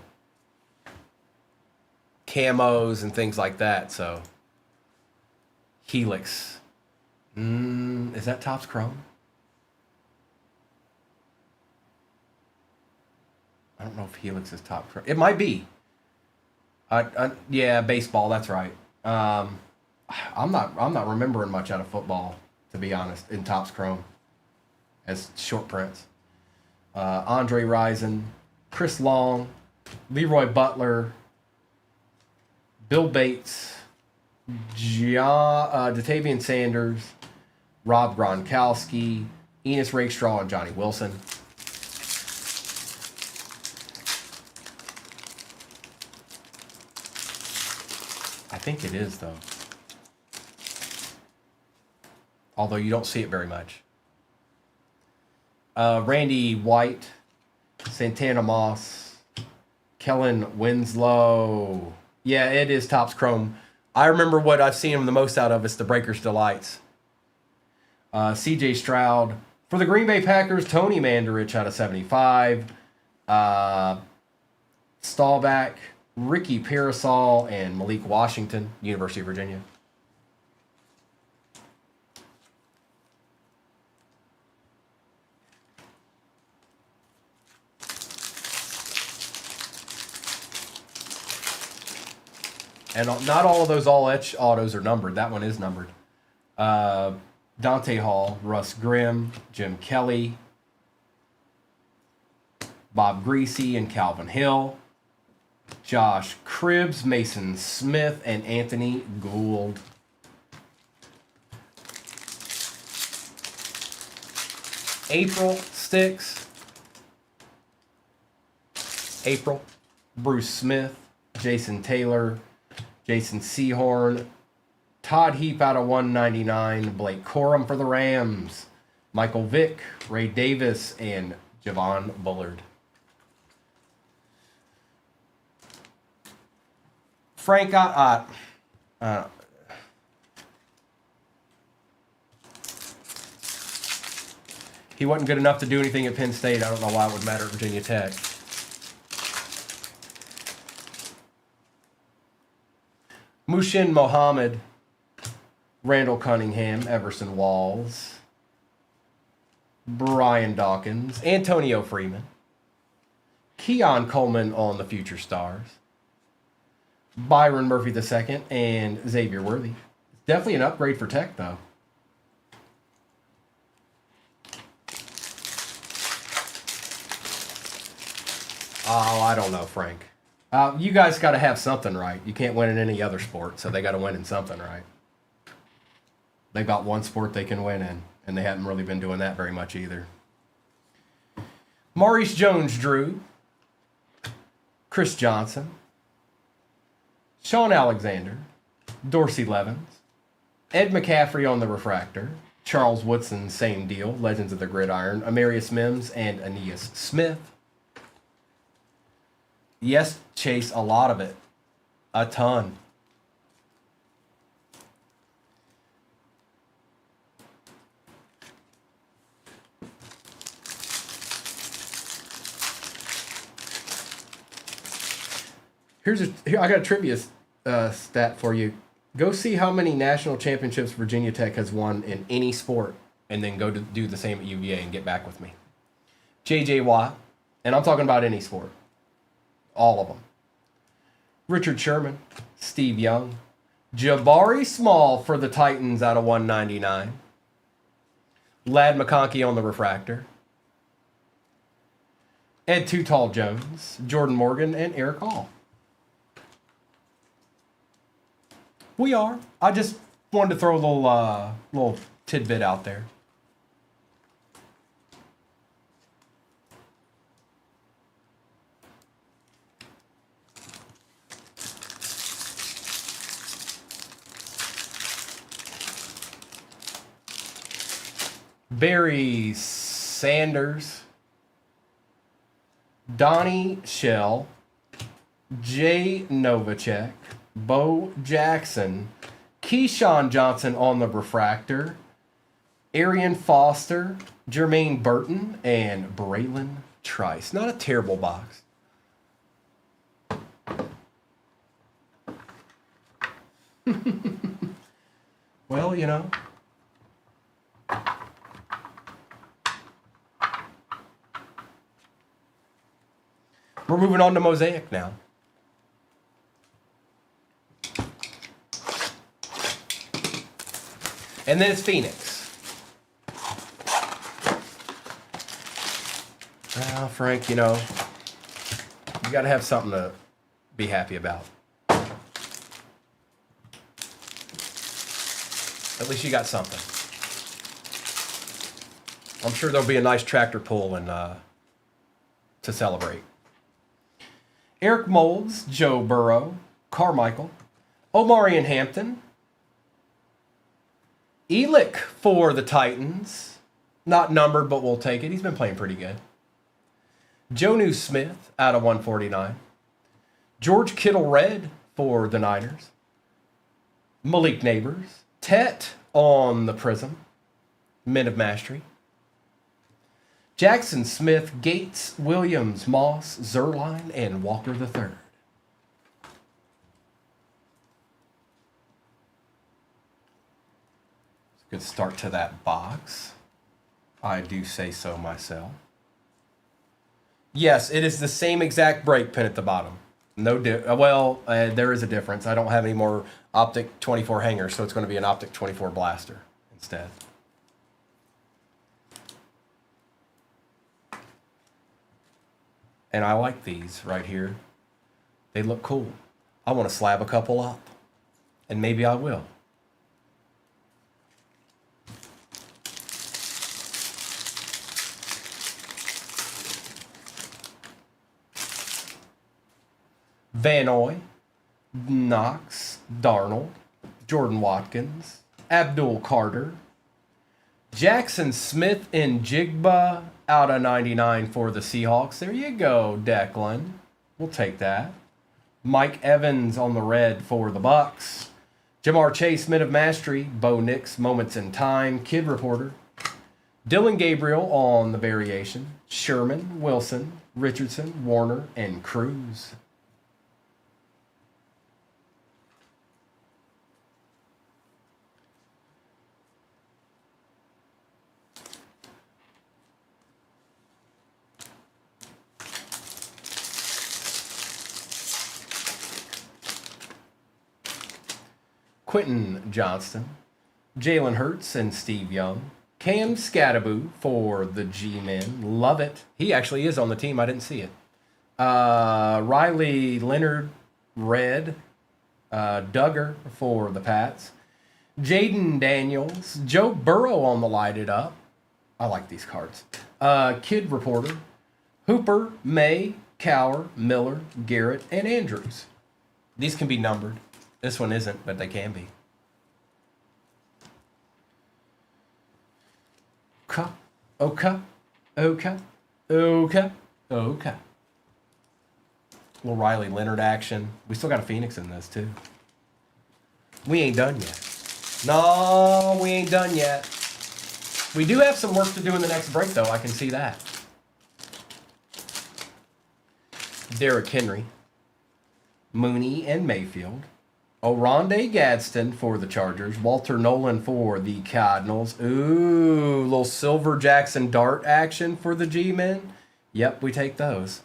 camos and things like that. So Helix. Is that Topps Chrome? I don't know if Helix is Topps Chrome. It might be. Yeah, baseball. That's right. I'm not remembering much out of football, to be honest, in Topps Chrome as short prints. Andre Rison, Chris Long, Leroy Butler, Bill Bates, Datavian Sanders, Rob Gronkowski, Enos Rakestraw, and Johnny Wilson. I think it is, though. Although you don't see it very much. Randy White, Santana Moss, Kellen Winslow. Yeah, it is Topps Chrome. I remember what I've seen him the most out of is the Breakers Delights. CJ Stroud. For the Green Bay Packers, Tony Mandarich out of 75. Staubach, Ricky Parasol, and Malik Washington, University of Virginia. And not all of those all-etch autos are numbered. That one is numbered. Dante Hall, Russ Grimm, Jim Kelly, Bob Greasy, and Calvin Hill. Josh Cribbs, Mason Smith, and Anthony Gould. April sticks. April, Bruce Smith, Jason Taylor, Jason Sehorn, Todd Heap out of 199, Blake Corum for the Rams, Michael Vick, Ray Davis, and Javon Bullard. Frank, he wasn't good enough to do anything at Penn State. I don't know why it would matter at Virginia Tech. Mushin Mohammed, Randall Cunningham, Everson Walls, Brian Dawkins, Antonio Freeman, Keon Coleman on the Future Stars, Byron Murphy II, and Xavier Worthy. Definitely an upgrade for Tech, though. Oh, I don't know, Frank. You guys got to have something right. You can't win in any other sport, so they got to win in something, right? They got one sport they can win in, and they haven't really been doing that very much either. Maurice Jones-Drew, Chris Johnson, Sean Alexander, Dorsey Levens, Ed McCaffrey on the refractor, Charles Woodson, same deal, Legends of the Gridiron, Amarius Mims, and Aeneas Smith. Yes, Chase, a lot of it. A ton. Here, I got a trivia stat for you. Go see how many national championships Virginia Tech has won in any sport, and then go to do the same at UVA and get back with me. J.J. Watt, and I'm talking about any sport. All of them. Richard Sherman, Steve Young, Jabari Small for the Titans out of 199. Ladd McConkey on the refractor. Ed Too Tall Jones, Jordan Morgan, and Eric Hall. We are. I just wanted to throw a little tidbit out there. Barry Sanders, Donnie Shell, Jay Novacek, Bo Jackson, Keyshawn Johnson on the refractor, Arian Foster, Jermaine Burton, and Braylon Trice. Not a terrible box. Well, you know. We're moving on to Mosaic now. And then it's Phoenix. Well, Frank, you know, you got to have something to be happy about. At least you got something. I'm sure there'll be a nice tractor pull and to celebrate. Eric Moulds, Joe Burrow, Carmichael, Omarion Hampton, Elick for the Titans. Not numbered, but we'll take it. He's been playing pretty good. Jonnu Smith out of 149. George Kittle Red for the Niners. Malik Neighbors. Tet on the Prism. Men of Mastery. Jackson Smith, Gates, Williams, Moss, Zerline, and Walker III. Good start to that box. I do say so myself. Yes, it is the same exact break pin at the bottom. No, there is a difference. I don't have any more Optic 24 hangers, so it's going to be an Optic 24 blaster instead. And I like these right here. They look cool. I want to slab a couple up. And maybe I will. Van Noy, Knox, Darnold, Jordan Watkins, Abdul Carter, Jackson Smith and Jigba out of 99 for the Seahawks. There you go, Declan. We'll take that. Mike Evans on the red for the Bucks. Jamar Chase, Men of Mastery. Bo Nix, Moments in Time. Kid Reporter. Dylan Gabriel on the variation. Sherman, Wilson, Richardson, Warner, and Cruz. Quentin Johnston, Jalen Hurts, and Steve Young. Cam Scattaboo for the G-Men. Love it. He actually is on the team. I didn't see it. Riley Leonard, red. Duggar for the Pats. Jaden Daniels, Joe Burrow on the lighted up. I like these cards. Kid Reporter, Hooper, May, Cower, Miller, Garrett, and Andrews. These can be numbered. This one isn't, but they can be. Okay. Little Riley Leonard action. We still got a Phoenix in this, too. We ain't done yet. No, we ain't done yet. We do have some work to do in the next break, though. I can see that. Derrick Henry, Mooney, and Mayfield. Oronde Gadsden for the Chargers. Walter Nolan for the Cardinals. Ooh, little Silver Jackson dart action for the G-men. Yep, we take those.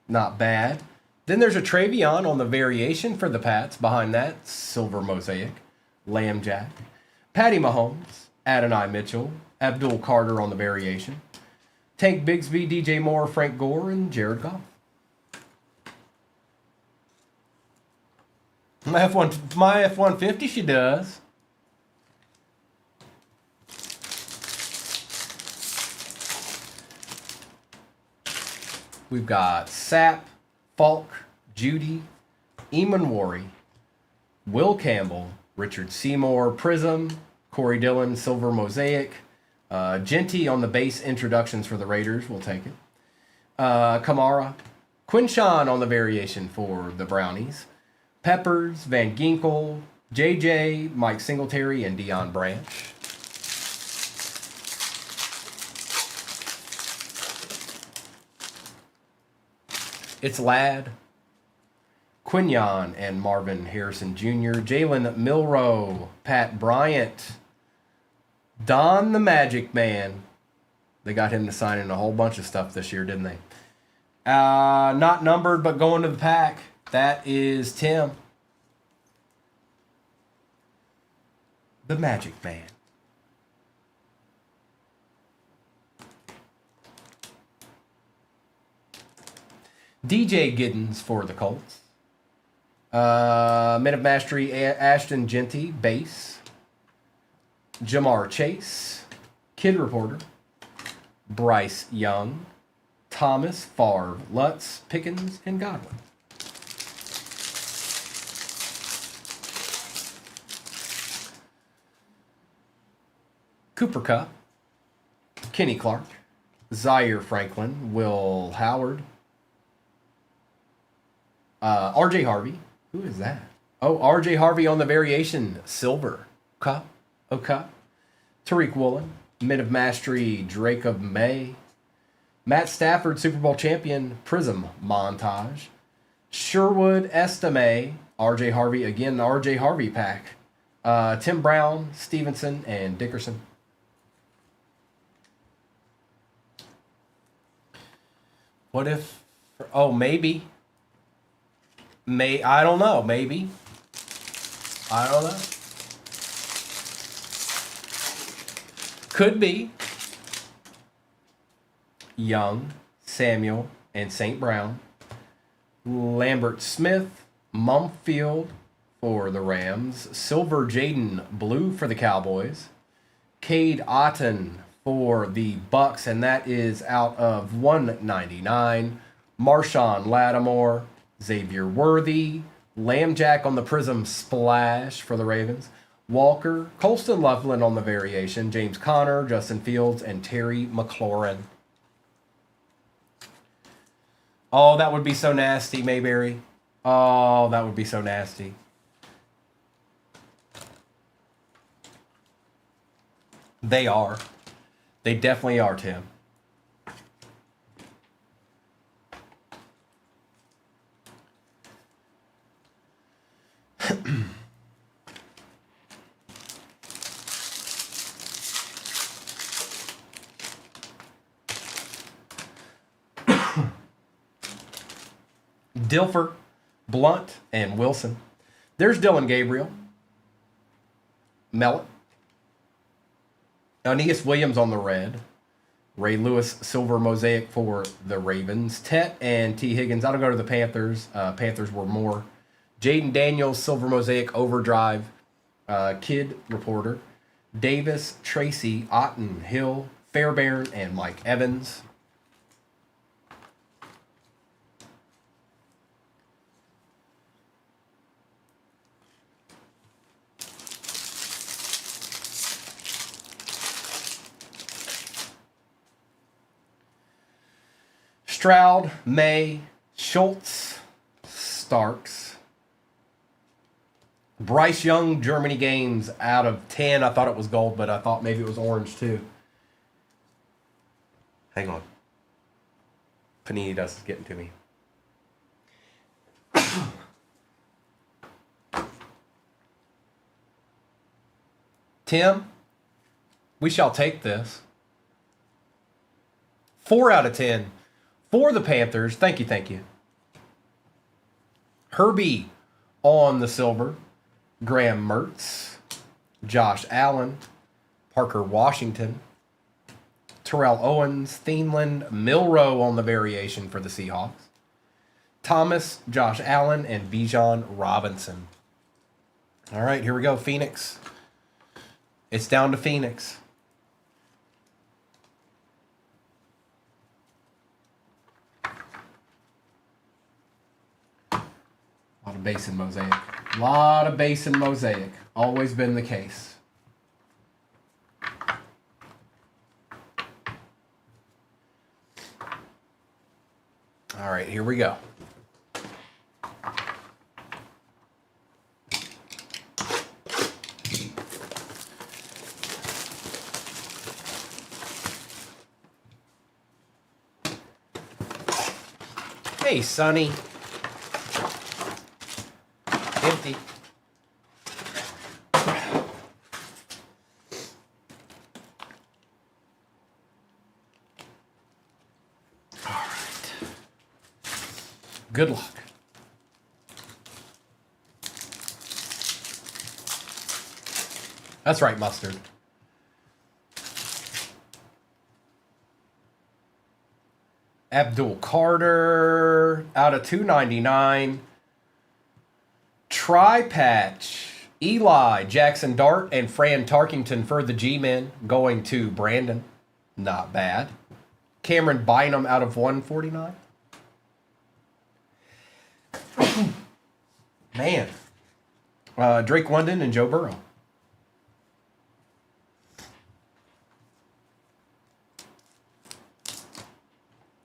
Not bad. Then there's a Travion on the variation for the Pats. Behind that, Silver Mosaic, Lamb Jack, Patty Mahomes, Adonai Mitchell, Abdul Carter on the variation, Tank Bigsby, DJ Moore, Frank Gore, and Jared Goff. My F-150, she does. We've got Sapp, Falk, Judy, Eamon Worry, Will Campbell, Richard Seymour, Prism, Corey Dillon, Silver Mosaic, Genty on the base introductions for the Raiders. We'll take it. Kamara, Quinshawn on the variation for the Brownies, Peppers, Van Ginkel, JJ, Mike Singletary, and Deion Branch. It's Ladd, Quinyon, and Marvin Harrison Jr., Jalen Milroe, Pat Bryant, Don the Magic Man. They got him to sign in a whole bunch of stuff this year, didn't they? Not numbered, but going to the pack. That is Tim. The Magic Man. DJ Giddens for the Colts. Men of Mastery, Ashton Genty, base. Jamar Chase, Kid Reporter. Bryce Young, Thomas, Favre, Lutz, Pickens, and Godwin. Cooper Kupp, Kenny Clark, Zaire Franklin, Will Howard, RJ Harvey. Who is that? Oh, RJ Harvey on the variation. Silver. Cup. Tariq Woolen. Mid of Mastery. Jacob May. Matt Stafford, Super Bowl champion. Prism montage. Sherwood Estime. RJ Harvey. Again, the RJ Harvey pack. Tim Brown, Stevenson, and Dickerson. What if... Oh, maybe... I don't know. Maybe. I don't know. Could be. Young, Samuel, and St. Brown. Lambert Smith, Mumfield for the Rams. Silver Jaden Blue for the Cowboys. Cade Otton for the Bucks, and that is out of 199. Marshawn Lattimore. Xavier Worthy, Lamb Jack on the Prism Splash for the Ravens, Walker, Colston Loveland on the variation, James Conner, Justin Fields, and Terry McLaurin. Oh, that would be so nasty, Mayberry. Oh, that would be so nasty. They are. They definitely are, Tim. Dilfer, Blunt, and Wilson. There's Dylan Gabriel. Mellon. Aeneas Williams on the red. Ray Lewis, silver mosaic for the Ravens. Tet and T. Higgins. I'll go to the Panthers. Panthers were more. Jaden Daniels, silver mosaic, overdrive. Kid reporter. Davis, Tracy, Otten, Hill, Fairbairn, and Mike Evans. Stroud, May, Schultz, Starks. Bryce Young, Germany games out of 10. I thought it was gold, but I thought maybe it was orange too. Hang on. Panini Dust is getting to me. Tim, we shall take this. 4 out of 10 for the Panthers. Thank you, thank you. Herbie on the silver. Graham Mertz, Josh Allen, Parker Washington, Terrell Owens, Thielen, Milrow on the variation for the Seahawks, Thomas, Josh Allen, and Bijan Robinson. All right, here we go. Phoenix. It's down to Phoenix. A lot of base and mosaic. A lot of base and mosaic. Always been the case. All right, here we go. Hey, Sonny. Empty. All right. Good luck. That's right, Mustard. Abdul Carter out of 299. Tri-patch. Eli, Jackson Dart, and Fran Tarkington for the G-Men going to Brandon. Not bad. Cameron Bynum out of 149. Man. Drake London and Joe Burrow.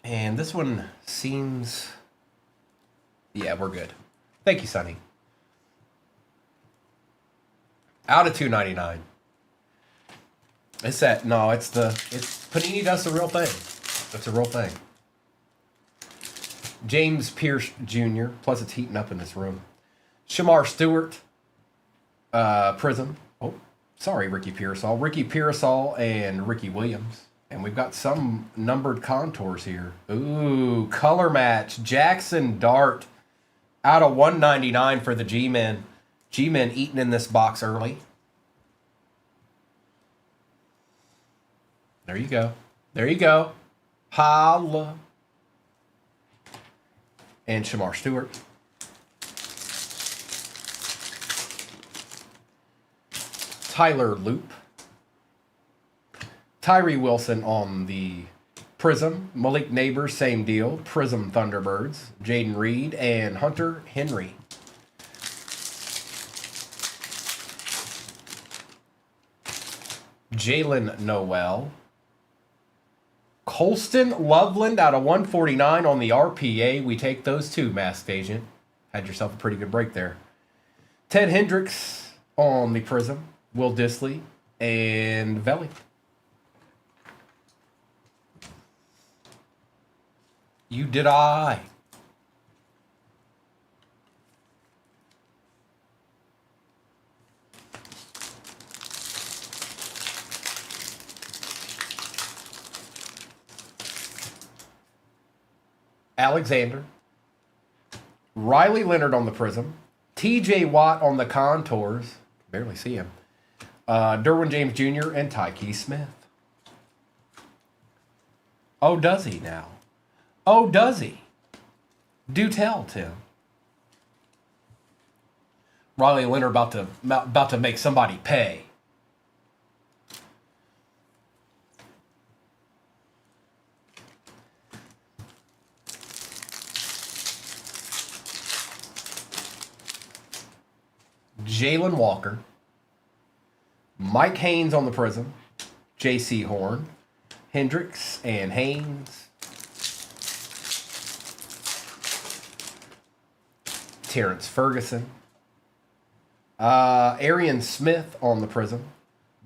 And this one seems... Yeah, we're good. Thank you, Sonny. Out of 299. It's that... No, it's Panini Dust, the real thing. That's a real thing. James Pierce Jr. Plus it's heating up in this room. Shamar Stewart. Prism. Oh, sorry, Ricky Pearsall. Ricky Pearsall and Ricky Williams. And we've got some numbered contours here. Ooh, color match. Jackson Dart out of 199 for the G-Men. G-Men eating in this box early. There you go. There you go. Holla. And Shamar Stewart. Tyler Loop. Tyree Wilson on the Prism. Malik Neighbors, same deal. Prism Thunderbirds. Jaden Reed and Hunter Henry. Jalen Noel. Colston Loveland out of 149 on the RPA. We take those two, Masked Agent. Had yourself a pretty good break there. Ted Hendricks on the Prism. Will Disley and Velli. You did I. Alexander. Riley Leonard on the Prism. TJ Watt on the Contours. Barely see him. Derwin James Jr. and Tyke Smith. Oh, does he now? Oh, does he? Do tell, Tim. Riley Leonard about to make somebody pay. Jalen Walker, Mike Haynes on the Prism, J.C. Horn, Hendricks and Haynes, Terrence Ferguson, Arian Smith on the Prism,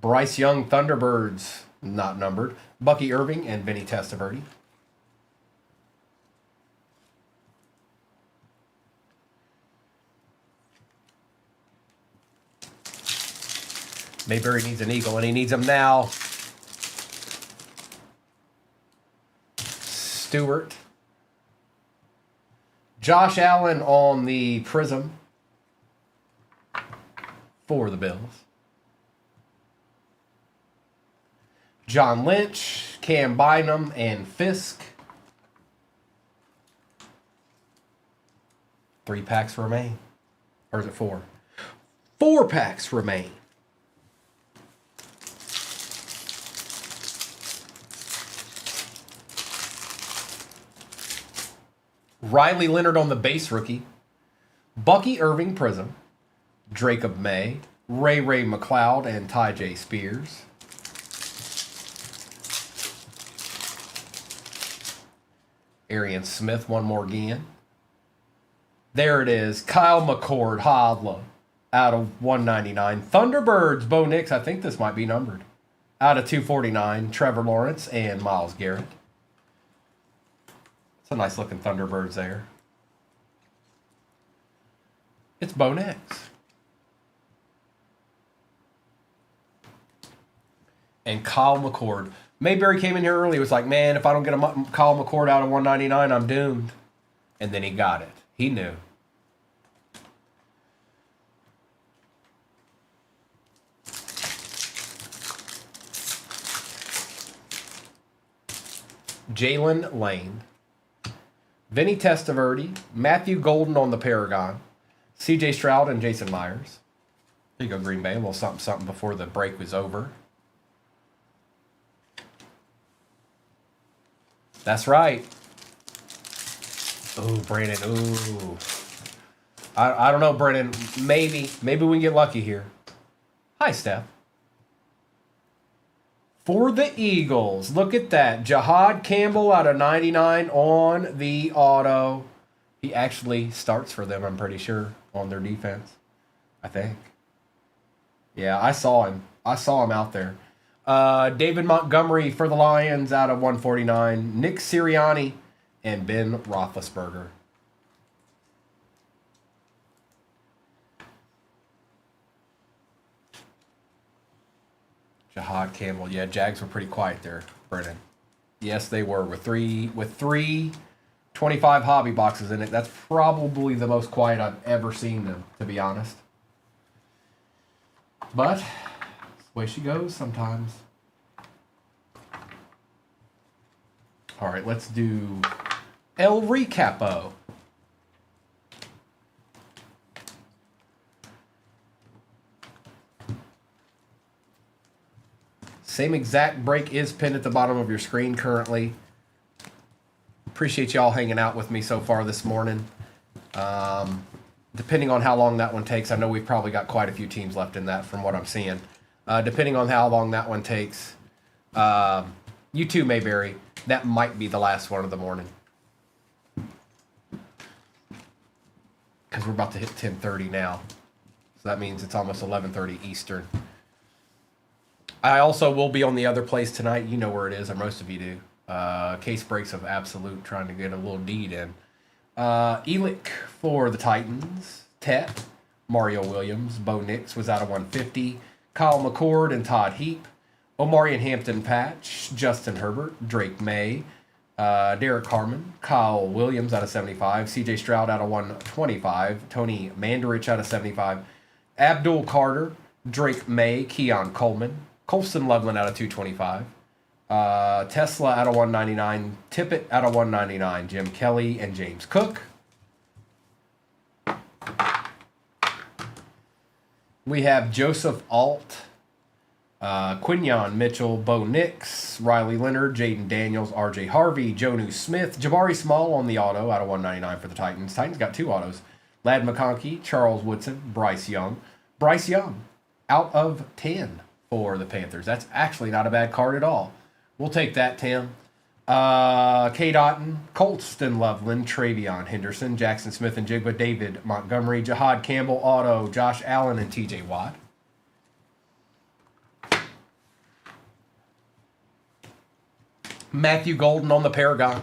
Bryce Young Thunderbirds, not numbered, Bucky Irving and Vinny Testaverde. Mayberry needs an eagle, and he needs them now. Stewart. Josh Allen on the Prism for the Bills. John Lynch, Cam Bynum, and Fisk. 3 packs remain. Or is it 4? 4 packs remain. Riley Leonard on the base rookie. Bucky Irving Prism. Jacob May. Ray McLeod and Ty J. Spears. Arian Smith, one more again. There it is. Kyle McCord, Hodla, out of 199. Thunderbirds, Bo Nix, I think this might be numbered. Out of 249, Trevor Lawrence and Myles Garrett. It's a nice looking Thunderbirds there. It's Bo Nix. And Kyle McCord. Mayberry came in here early. He was like, man, if I don't get a Kyle McCord out of 199, I'm doomed. And then he got it. He knew. Jalen Lane. Vinny Testaverde, Matthew Golden on the Paragon, C.J. Stroud and Jason Myers. There you go, Green Bay. A little something before the break was over. That's right. Ooh, Brandon. Ooh. I don't know, Brandon. Maybe we can get lucky here. Hi, Steph. For the Eagles, look at that. Jahad Campbell out of 99 on the auto. He actually starts for them, I'm pretty sure, on their defense. I think. Yeah, I saw him. I saw him out there. David Montgomery for the Lions out of 149. Nick Sirianni and Ben Roethlisberger. Jahad Campbell. Yeah, Jags were pretty quiet there, Brennan. Yes, they were. With three 25 hobby boxes in it. That's probably the most quiet I've ever seen them, to be honest. But that's the way she goes sometimes. All right, let's do El Recapo. Same exact break is pinned at the bottom of your screen currently. Appreciate y'all hanging out with me so far this morning. Depending on how long that one takes, I know we've probably got quite a few teams left in that from what I'm seeing. Depending on how long that one takes, you too, Mayberry. That might be the last one of the morning. Because we're about to hit 10:30 now. So that means it's almost 11:30 Eastern. I also will be on the other place tonight. You know where it is, or most of you do. Case breaks of Absolute, trying to get a little deed in. Elick for the Titans. Tet. Mario Williams. Bo Nix was out of 150. Kyle McCord and Todd Heap. Omari and Hampton Patch. Justin Herbert. Drake May. Derek Harmon. Kyle Williams out of 75. CJ Stroud out of 125. Tony Mandarich out of 75. Abdul Carter. Drake May. Keon Coleman. Colston Loveland out of 225. Tesla out of 199. Tippett out of 199. Jim Kelly and James Cook. We have Joseph Alt, Quinyon Mitchell, Bo Nix, Riley Leonard, Jaden Daniels, R.J. Harvey, Jonu Smith, Jabari Small on the auto out of 199 for the Titans. Titans got 2 autos. Lad McConkey, Charles Woodson, Bryce Young. Bryce Young out of 10 for the Panthers. That's actually not a bad card at all. We'll take that, Tim. Kate Otten, Colston Loveland, Travion Henderson, Jackson Smith and Jigba, David Montgomery, Jahad Campbell, Auto, Josh Allen, and TJ Watt. Matthew Golden on the Paragon.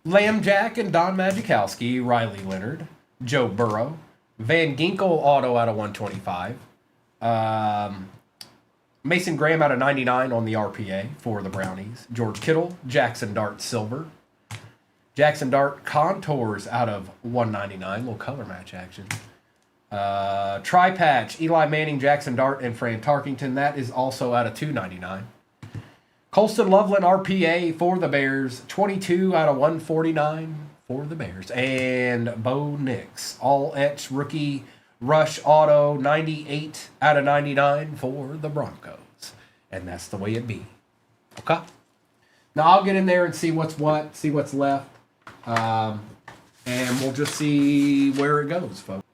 Lamb Jack and Don Majikowski, Riley Leonard, Joe Burrow, Van Ginkel, Auto out of 125. Mason Graham out of 99 on the RPA for the Brownies. George Kittle, Jackson Dart Silver. Jackson Dart Contours out of 199. Little color match action. Tri-Patch, Eli Manning, Jackson Dart, and Fran Tarkington. That is also out of 299. Colston Loveland RPA for the Bears. 22 out of 149 for the Bears. And Bo Nix, all etch rookie Rush Auto, 98 out of 99 for the Broncos. And that's the way it be. Okay? Now I'll get in there and see what's what, see what's left. And we'll just see where it goes, folks.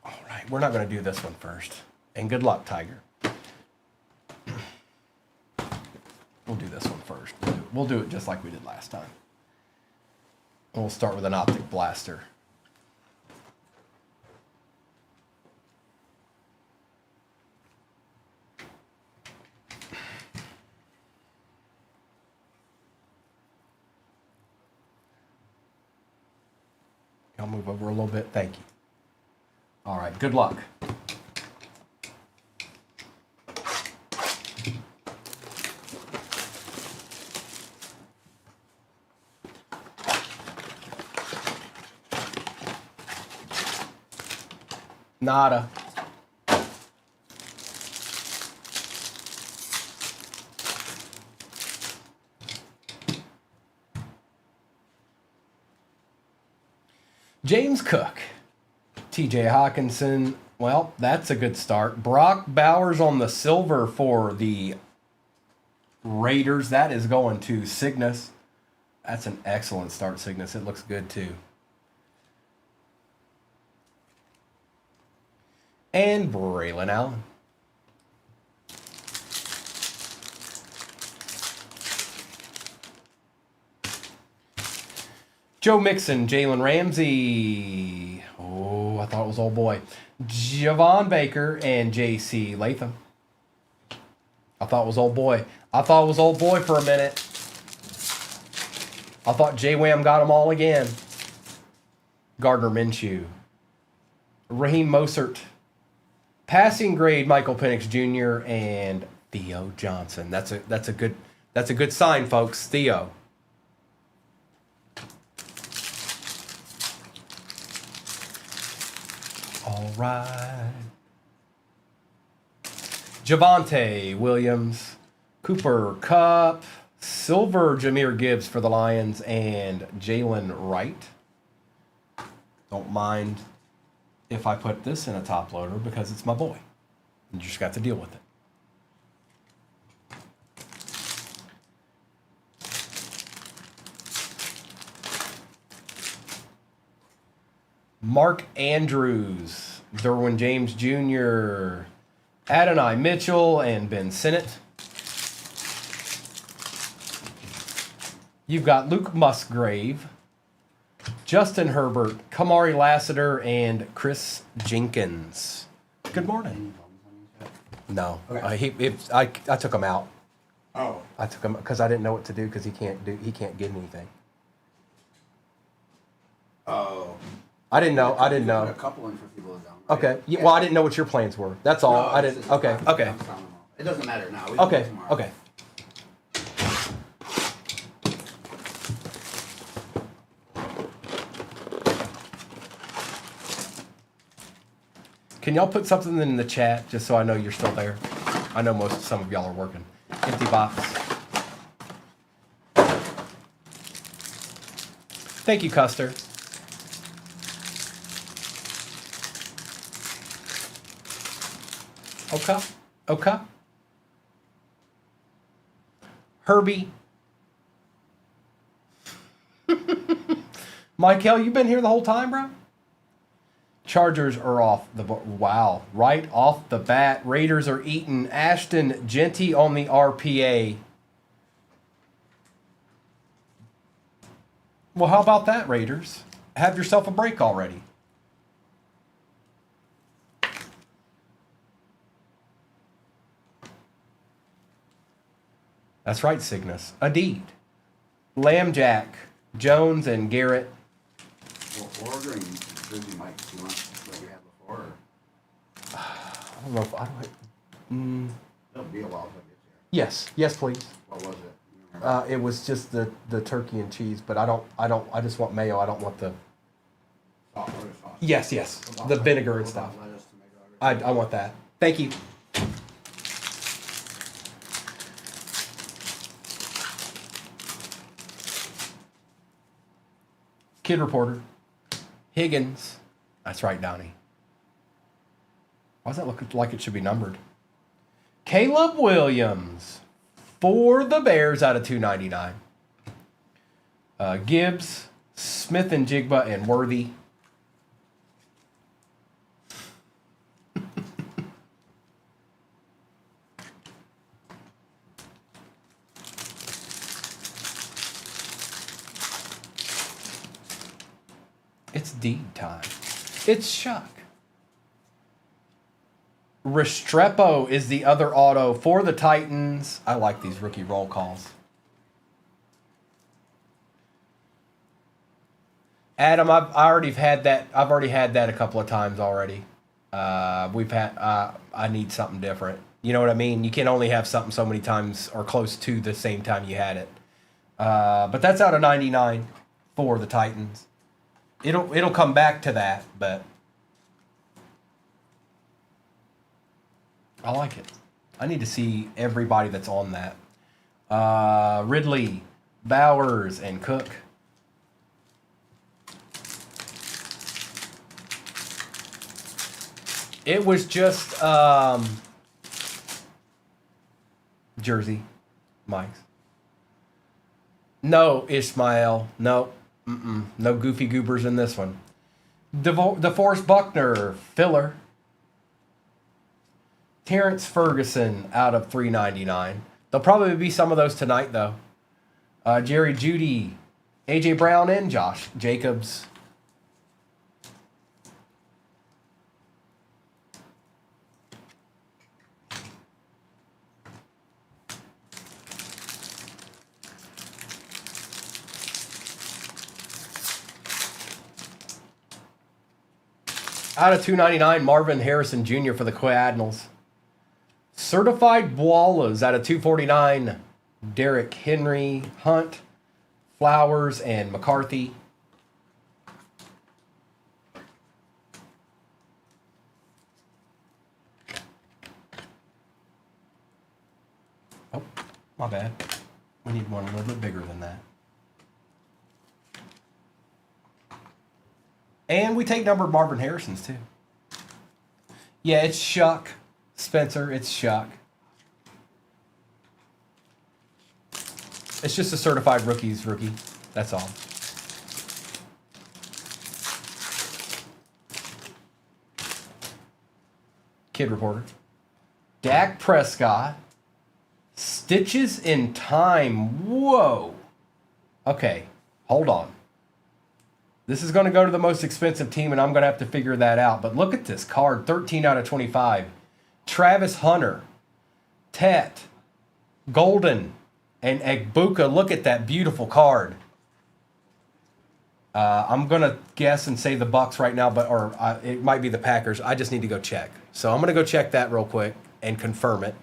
All right, we're not going to do this one first. And good luck, Tiger. We'll do this one first. We'll do it just like we did last time. We'll start with an optic blaster. I'll move over a little bit. Thank you. All right, good luck. Nada. James Cook. TJ Hawkinson. Well, that's a good start. Brock Bowers on the silver for the Raiders. That is going to Cygnus. That's an excellent start, Cygnus. It looks good, too. And Braylon Allen. Joe Mixon, Jalen Ramsey. Oh, I thought it was old boy. Javon Baker and J.C. Latham. I thought it was old boy. I thought it was old boy for a minute. I thought J-Wham got them all again. Gardner Minshew. Raheem Mostert. Passing grade Michael Penix Jr. and Theo Johnson. That's a good sign, folks. Theo. All right. Javonte Williams, Cooper Kupp, silver Jahmyr Gibbs for the Lions, and Jalen Wright. Don't mind if I put this in a top loader because it's my boy. You just got to deal with it. Mark Andrews, Derwin James Jr., Adonai Mitchell, and Ben Sinnott. You've got Luke Musgrave, Justin Herbert, Kamari Lassiter, and Chris Jenkins. Good morning. No, Okay. I took him out. Oh. I took him because I didn't know what to do because he can't get anything. Oh. I didn't know. Put a couple in for people to down. Okay. Yeah, well, I didn't know what your plans were. That's all. No, I didn't. Okay. Okay. It doesn't matter now. We can do it tomorrow. Okay. Can y'all put something in the chat just so I know you're still there? I know some of y'all are working. Empty box. Thank you, Custer. Okay. Okay. Herbie. Michael, you been here the whole time, bro? Chargers are off the wow, right off the bat. Raiders are eating. Ashton Genty on the RPA. Well, how about that, Raiders? Have yourself a break already. That's right, Cygnus. Indeed. Lambjack, Jones, and Garrett. Well, ordering Jersey Mike, do you want what we had before? Or? I don't know if I don't. It'll be a while till it gets here. Yes, yes, please. What was it? It was just the turkey and cheese, but I just want mayo. I don't want the. Sauce. Yes, the vinegar and stuff. I want that. Thank you. Kid reporter. Higgins. That's right, Donnie. Why does that look like it should be numbered? Caleb Williams for the Bears out of 299. Gibbs, Smith and Jigba, and Worthy. It's deed time. It's Shuck. Restrepo is the other auto for the Titans. I like these rookie roll calls. Adam, I've already had that a couple of times already. I need something different. You know what I mean? You can only have something so many times or close to the same time you had it. But that's out of 99 for the Titans. It'll come back to that, but I like it. I need to see everybody that's on that. Ridley, Bowers, and Cook. It was just Jersey, Mike's. No, Ishmael. No. No goofy goobers in this one. DeForest Buckner, filler. Terrence Ferguson out of 399. There'll probably be some of those tonight, though. Jerry Jeudy, A.J. Brown, and Josh Jacobs. Out of 299, Marvin Harrison Jr. for the Cardinals. Certified Boilas out of 249, Derrick Henry, Hunt, Flowers, and McCarthy. Oh, my bad. We need one a little bit bigger than that. And we take numbered Marvin Harrison's too. Yeah, it's Shuck. Spencer, it's Shuck. It's just a certified rookie. That's all. Kid reporter. Dak Prescott. Stitches in time. Whoa. Okay, hold on. This is going to go to the most expensive team, and I'm going to have to figure that out. But look at this card, 13 out of 25. Travis Hunter, Tet, Golden, and Egbuka. Look at that beautiful card. I'm going to guess and say the Bucks right now, or it might be the Packers. I just need to go check. So I'm going to go check that real quick and confirm it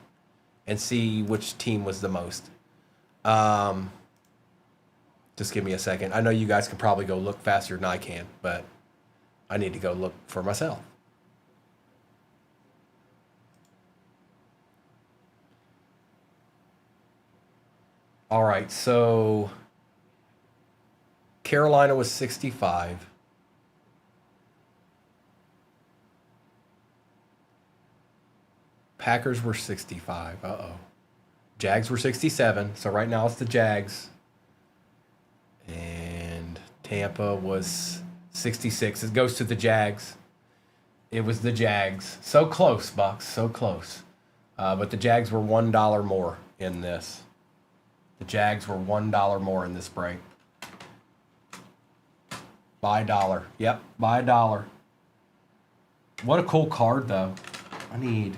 and see which team was the most. Just give me a second. I know you guys can probably go look faster than I can, but I need to go look for myself. All right, so Carolina was 65. Packers were 65. Uh-oh. Jags were 67. So right now it's the Jags. And Tampa was 66. It goes to the Jags. It was the Jags. So close, Bucks. So close. But the Jags were $1 more in this. The Jags were $1 more in this break. By $1. Yep, by $1. What a cool card, though. I need.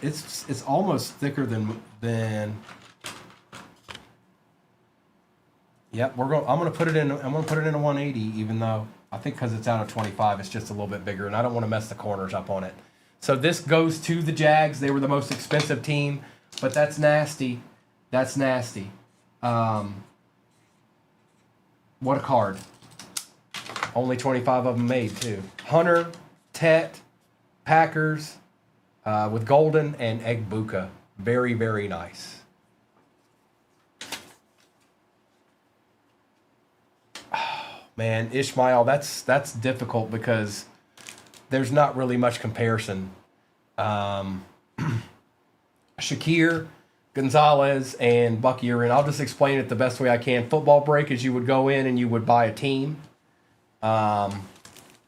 It's almost thicker than. Yep, I'm gonna put it in. I'm gonna put it in a 180, even though I think because it's out of 25, it's just a little bit bigger, and I don't want to mess the corners up on it. So this goes to the Jags. They were the most expensive team, but that's nasty. That's nasty. What a card. Only 25 of them made, too. Hunter, Tet, Packers, with Golden and Egbuka. Very, very nice. Oh, man, Ishmael, that's difficult because there's not really much comparison. Shakir, Gonzalez, and Bucky are in. I'll just explain it the best way I can. Football break is you would go in and you would buy a team.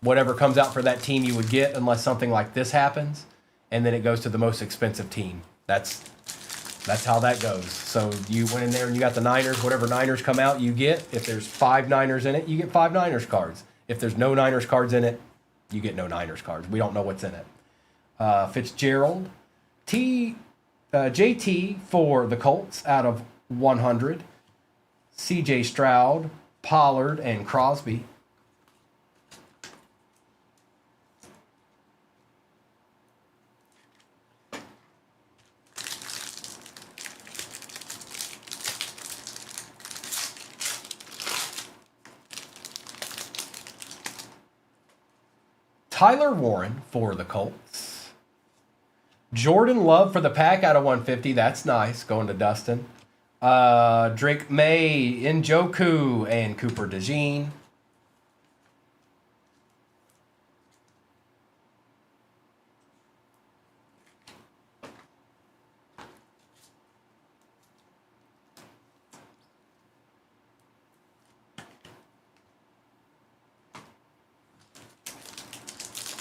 Whatever comes out for that team you would get unless something like this happens. And then it goes to the most expensive team. That's how that goes. So you went in there and you got the Niners. Whatever Niners come out, you get. If there's 5 Niners in it, you get 5 Niners cards. If there's no Niners cards in it, you get no Niners cards. We don't know what's in it. Fitzgerald. JT for the Colts out of 100. CJ Stroud, Pollard, and Crosby. Tyler Warren for the Colts. Jordan Love for the Pack out of 150. That's nice. Going to Dustin. Drake May, Njoku, and Cooper DeJean.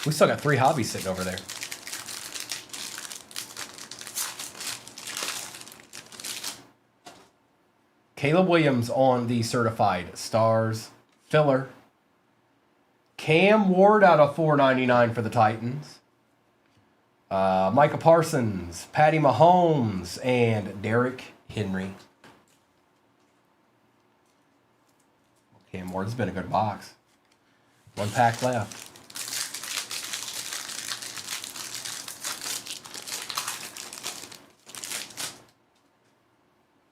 We still got 3 hobbies sitting over there. Caleb Williams on the certified stars. Filler. Cam Ward out of 499 for the Titans. Micah Parsons, Patty Mahomes, and Derrick Henry. Cam Ward's been a good box. 1 pack left.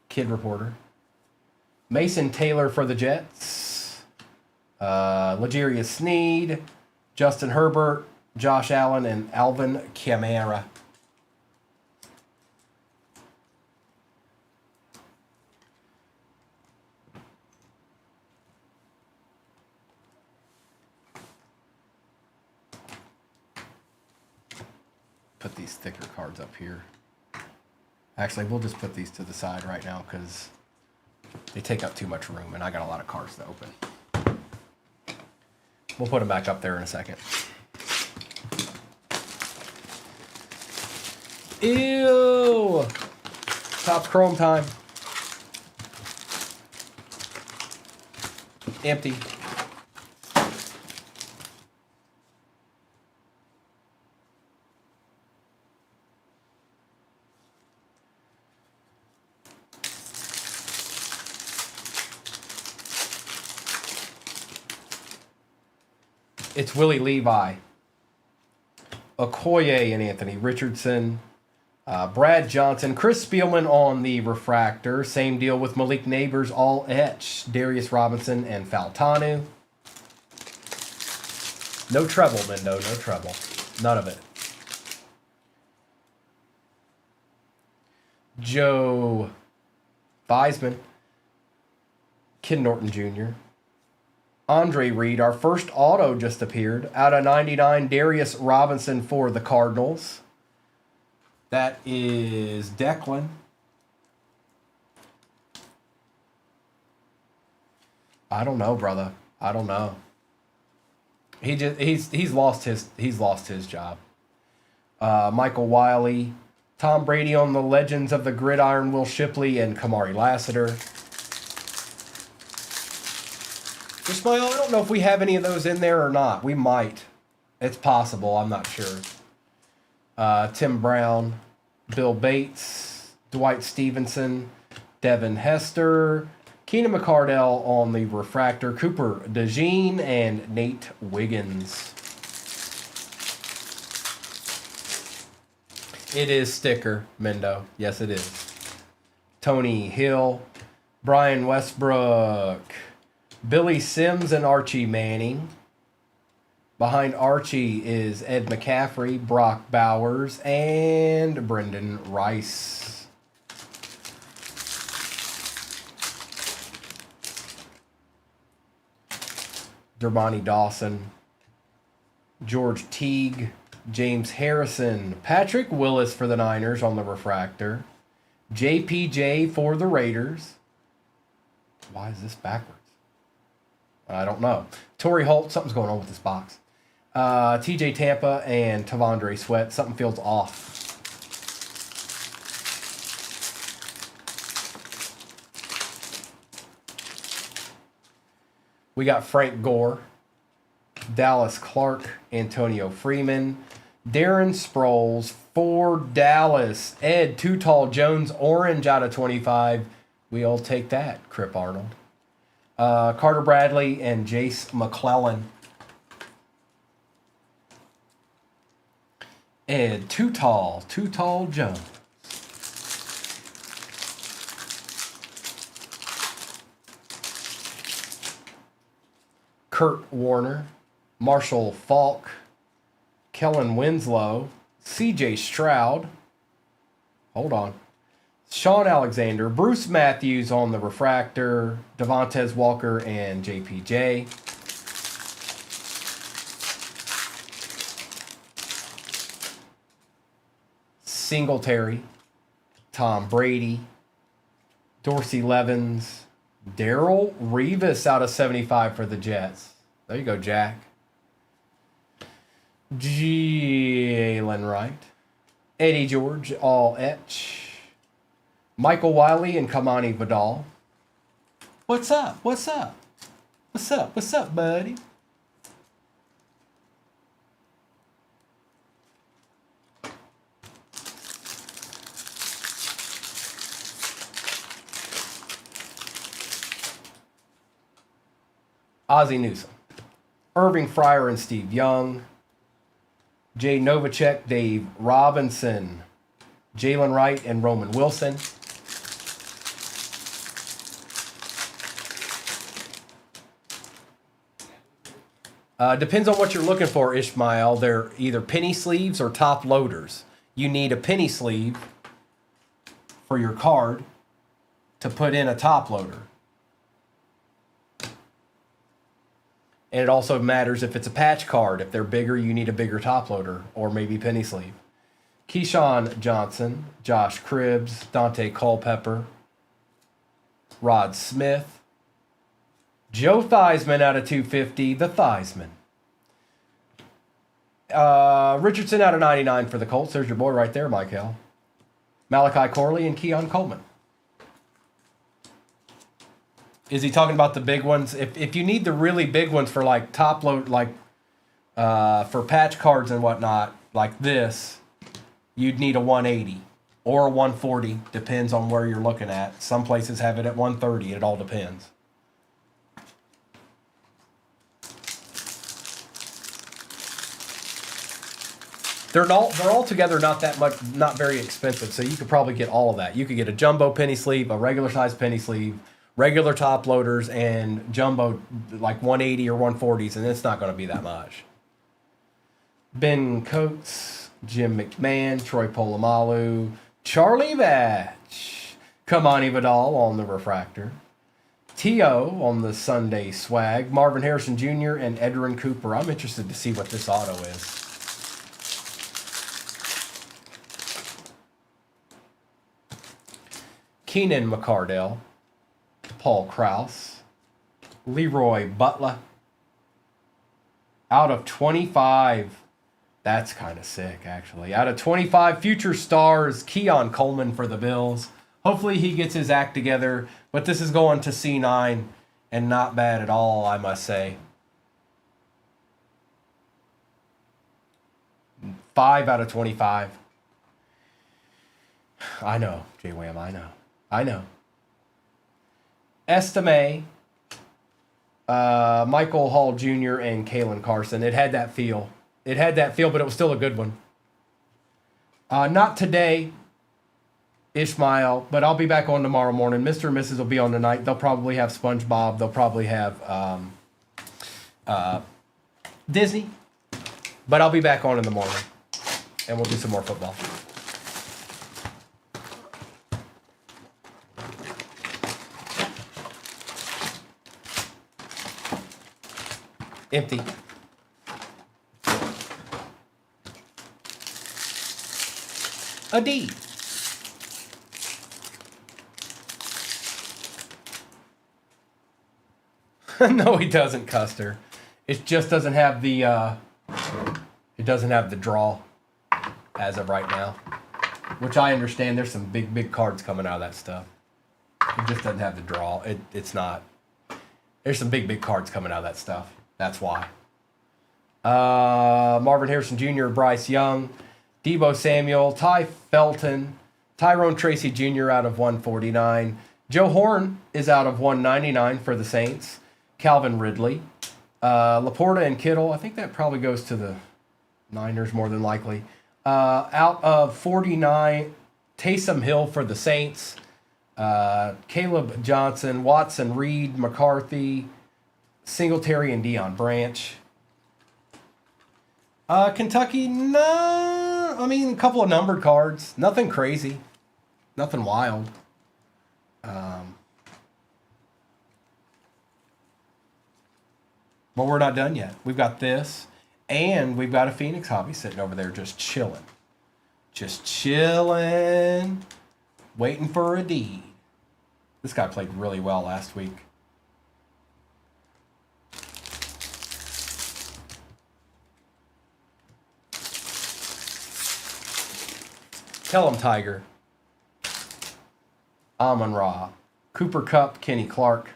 Kid Reporter. Mason Taylor for the Jets. L'Jarius Sneed. Justin Herbert. Josh Allen. And Alvin Kamara. Put these thicker cards up here. Actually, we'll just put these to the side right now because they take up too much room, and I got a lot of cards to open. We'll put them back up there in a second. Ew! Top Chrome time. Empty. It's Willie Levi, Okoye and Anthony Richardson, Brad Johnson, Chris Spielman on the refractor. Same deal with Malik Neighbors, all etch. Darius Robinson and Faltanu. No trouble, Mendo, no trouble. None of it. Joe Theismann. Ken Norton Jr. Andre Reed, our first auto just appeared. Out of 99, Darius Robinson for the Cardinals. That is Declan. I don't know, brother. I don't know. He's lost his job. Michael Wiley, Tom Brady on the Legends of the Gridiron, Will Shipley and Kamari Lassiter. Ismail, I don't know if we have any of those in there or not. We might. It's possible. I'm not sure. Tim Brown, Bill Bates, Dwight Stevenson, Devin Hester, Keenan McCardell on the refractor, Cooper DeJean, and Nate Wiggins. It is sticker, Mendo. Yes, it is. Tony Hill, Brian Westbrook, Billy Sims, and Archie Manning. Behind Archie is Ed McCaffrey, Brock Bowers, and Brendan Rice. Dermontti Dawson, George Teague, James Harrison, Patrick Willis for the Niners on the refractor, JPJ for the Raiders. Why is this backwards? I don't know. Torrey Holt, something's going on with this box. TJ Tampa and Tavondre Sweat. Something feels off. We got Frank Gore, Dallas Clark, Antonio Freeman, Darren Sproles for Dallas, Ed Too Tall Jones, orange out of 25. We'll take that, Crip Arnold. Carter Bradley and Jace McClellan. Ed Too Tall Jones. Kurt Warner, Marshall Falk, Kellen Winslow, CJ Stroud. Hold on. Sean Alexander, Bruce Matthews on the refractor, Devontae Walker, and JPJ. Singletary, Tom Brady, Dorsey Levens, Darrell Revis out of 75 for the Jets. There you go, Jack. Jalen Wright, Eddie George, all etch. Michael Wiley and Kamani Vidal. What's up? What's up? What's up? What's up, buddy? Ozzie Newsome, Irving Fryer and Steve Young, Jay Novacek, Dave Robinson, Jalen Wright and Roman Wilson. Depends on what you're looking for, Ishmael. They're either penny sleeves or top loaders. You need a penny sleeve for your card to put in a top loader. And it also matters if it's a patch card. If they're bigger, you need a bigger top loader or maybe penny sleeve. Keyshawn Johnson, Josh Cribbs, Dante Culpepper, Rod Smith, Joe Theismann out of 250, the Theismann. Richardson out of 99 for the Colts. There's your boy right there, Michael. Malachi Corley and Keon Coleman. Is he talking about the big ones? If you need the really big ones for like top load, like for patch cards and whatnot, like this, you'd need a 180 or a 140. Depends on where you're looking at. Some places have it at 130. It all depends. They're all together not that much, not very expensive. So you could probably get all of that. You could get a jumbo penny sleeve, a regular size penny sleeve, regular top loaders, and jumbo like 180 or 140s, and it's not going to be that much. Ben Coates, Jim McMahon, Troy Polamalu, Charlie Batch, Kamani Vidal on the refractor. T.O. on the Sunday swag. Marvin Harrison Jr. and Edrin Cooper. I'm interested to see what this auto is. Keenan McCardell. Paul Krause. Leroy Butler. Out of 25. That's kind of sick, actually. Out of 25 future stars, Keon Coleman for the Bills. Hopefully he gets his act together. But this is going to C9 and not bad at all, I must say. 5 out of 25. I know, J-Wham, I know. Estime, Michael Hall Jr., and Kalen Carson. It had that feel. But it was still a good one. Not today, Ishmael, but I'll be back on tomorrow morning. Mr. and Mrs. will be on tonight. They'll probably have SpongeBob. They'll probably have Disney. But I'll be back on in the morning, and we'll do some more football. Empty. A D. No, he doesn't, Custer. It just doesn't have the draw as of right now. Which I understand. There's some big cards coming out of that stuff. It just doesn't have the draw. It's not. There's some big cards coming out of that stuff. That's why. Marvin Harrison Jr., Bryce Young, Debo Samuel, Ty Felton, Tyrone Tracy Jr. out of 149. Joe Horn is out of 199 for the Saints. Calvin Ridley. Laporta and Kittle. I think that probably goes to the Niners more than likely. Out of 49, Taysom Hill for the Saints. Caleb Johnson, Watson, Reed, McCarthy, Singletary, and Deion Branch. Kentucky, no. I mean, a couple of numbered cards. Nothing crazy. Nothing wild. But we're not done yet. We've got this, and we've got a Phoenix hobby sitting over there just chilling. Just chilling, waiting for a D. This guy played really well last week. Tell him, Tiger. Amon-Ra. Cooper Kupp, Kenny Clark.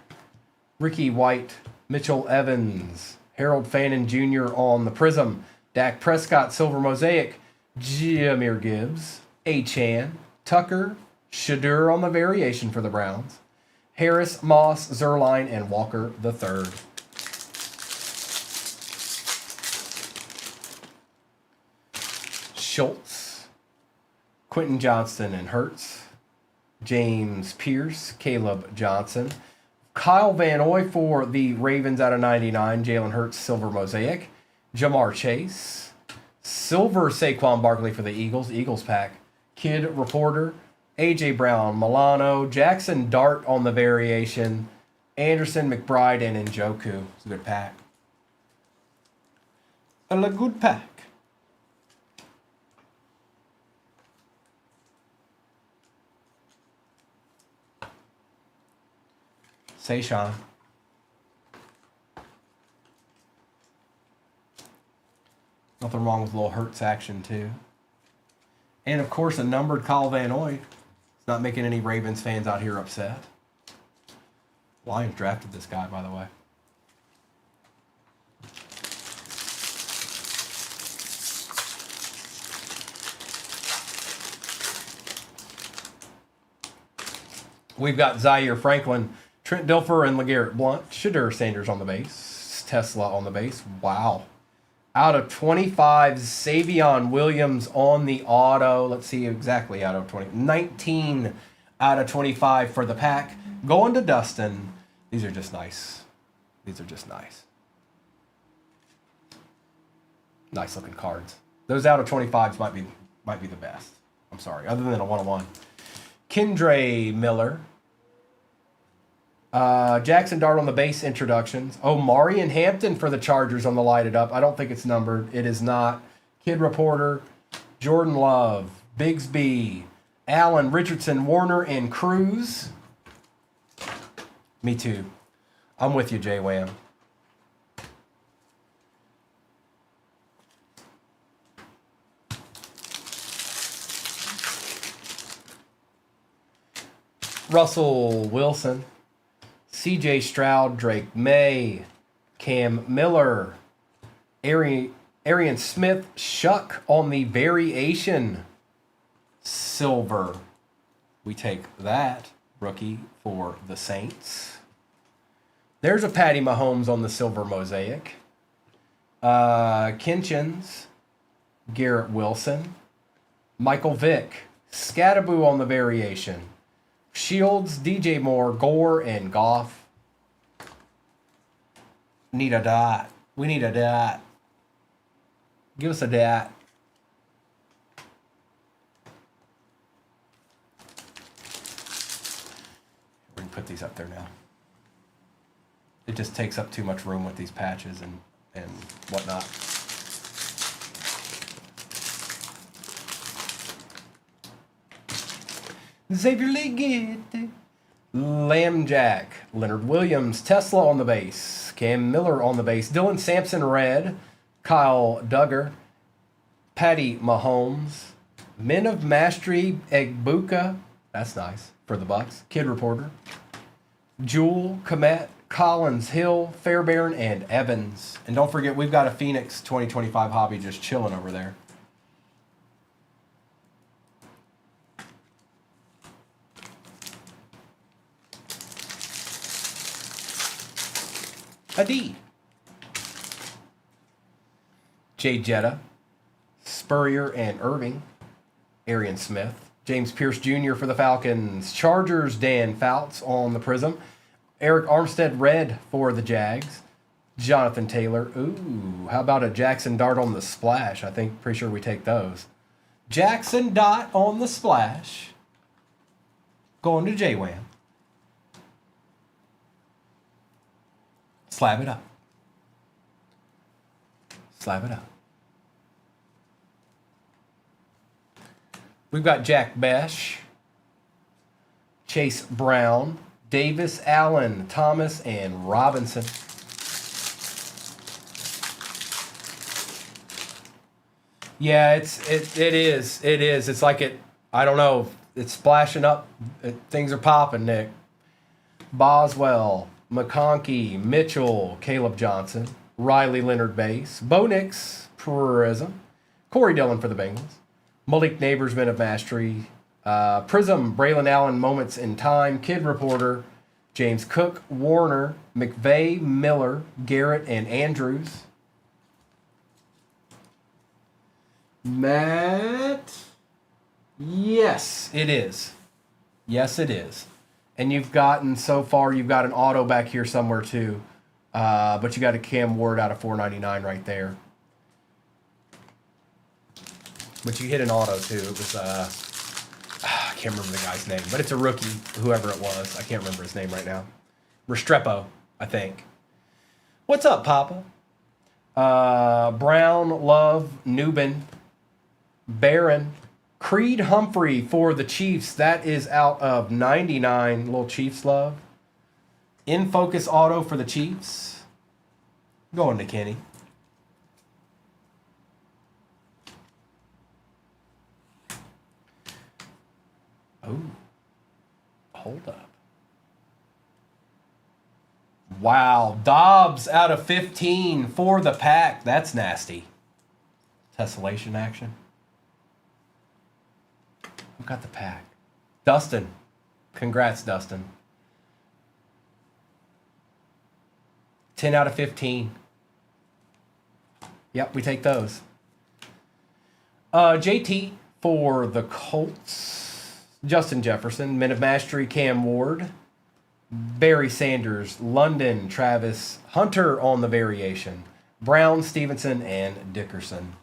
Ricky White, Mitchell Evans. Harold Fannin Jr. on the Prism. Dak Prescott, Silver Mosaic. Jahmyr Gibbs. Achan. Tucker. Shadur on the variation for the Browns. Harris, Moss, Zerline, and Walker III. Schultz. Quentin Johnston and Hurts. James Pierce, Caleb Johnson. Kyle Van Noy for the Ravens out of 99. Jalen Hurts, Silver Mosaic. Jamar Chase. Silver Saquon Barkley for the Eagles. Eagles pack. Kid Reporter. A.J. Brown, Milano. Jackson Dart on the variation. Anderson, McBride, and Njoku. It's a good pack. A good pack. Say, Sean. Nothing wrong with a little Hurts action, too. And, of course, a numbered Kyle Van Noy. It's not making any Ravens fans out here upset. Lions drafted this guy, by the way. We've got Zaire Franklin, Trent Dilfer, and LeGarrette Blount. Shadur Sanders on the base. Tesla on the base. Wow. Out of 25, Savion Williams on the auto. Let's see exactly out of 20. 19 out of 25 for the pack. Going to Dustin. These are just nice. These are just nice. Nice looking cards. Those out of 25s might be the best. I'm sorry. Other than a 101. Kendra Miller. Jackson Dart on the base introductions. Oh, Marion Hampton for the Chargers on the lighted up. I don't think it's numbered. It is not. Kid Reporter, Jordan Love, Bigsby, Allen, Richardson, Warner, and Cruz. Me too. I'm with you, J-Wham. Russell Wilson, C.J. Stroud, Drake May, Cam Miller, Arian Smith, Shuck on the variation silver. We take that rookie for the Saints. There's a Patty Mahomes on the silver mosaic. Kinchins, Garrett Wilson, Michael Vick, Scattaboo on the variation. Shields, DJ Moore, Gore, and Goff. Need a dot. We need a dot. Give us a dot. We can put these up there now. It just takes up too much room with these patches and whatnot. Xavier Leggett, Lambjack, Leonard Williams, Tesla on the base, Cam Miller on the base, Dylan Sampson red, Kyle Duggar, Patty Mahomes, Men of Mastery, Egbuka, that's nice for the Bucks, Kid Reporter, Jewel, Komet, Collins, Hill, Fairbairn, and Evans. And don't forget, we've got a Phoenix 2025 hobby just chilling over there. Adi. Jay Jetta, Spurrier and Irving, Arian Smith, James Pierce Jr. for the Falcons, Chargers, Dan Fouts on the Prism, Eric Armstead red for the Jags, Jonathan Taylor. Ooh, how about a Jackson Dart on the splash? Pretty sure we take those. Jackson Dot on the splash. Going to J-Wham. Slab it up. Slab it up. We've got Jack Besh, Chase Brown, Davis, Allen, Thomas, and Robinson. Yeah, it is. It's like I don't know. It's splashing up. Things are popping, Nick. Boswell, McConkey, Mitchell, Caleb Johnson, Riley Leonard base, Bo Nix, Prism, Corey Dillon for the Bengals, Malik Neighbors, Men of Mastery, Prism, Braylon Allen, Moments in Time, Kid Reporter, James Cook, Warner, McVeigh, Miller, Garrett, and Andrews. Matt, yes, it is. Yes, it is. And you've got an auto back here somewhere too. But you got a Cam Ward out of $4.99 right there. But you hit an auto too. It was I can't remember the guy's name, but it's a rookie, whoever it was. I can't remember his name right now. Restrepo, I think. What's up, Papa? Brown, Love, Newbin, Barron, Creed Humphrey for the Chiefs. That is out of 99. Little Chiefs love. In Focus auto for the Chiefs. Going to Kenny. Oh, hold up. Wow, Dobbs out of 15 for the Pack. That's nasty. Tessellation action. Who got the Pack? Dustin. Congrats, Dustin. 10 out of 15. Yep, we take those. JT for the Colts. Justin Jefferson, Men of Mastery, Cam Ward, Barry Sanders, London, Travis, Hunter on the variation, Brown, Stevenson, and Dickerson.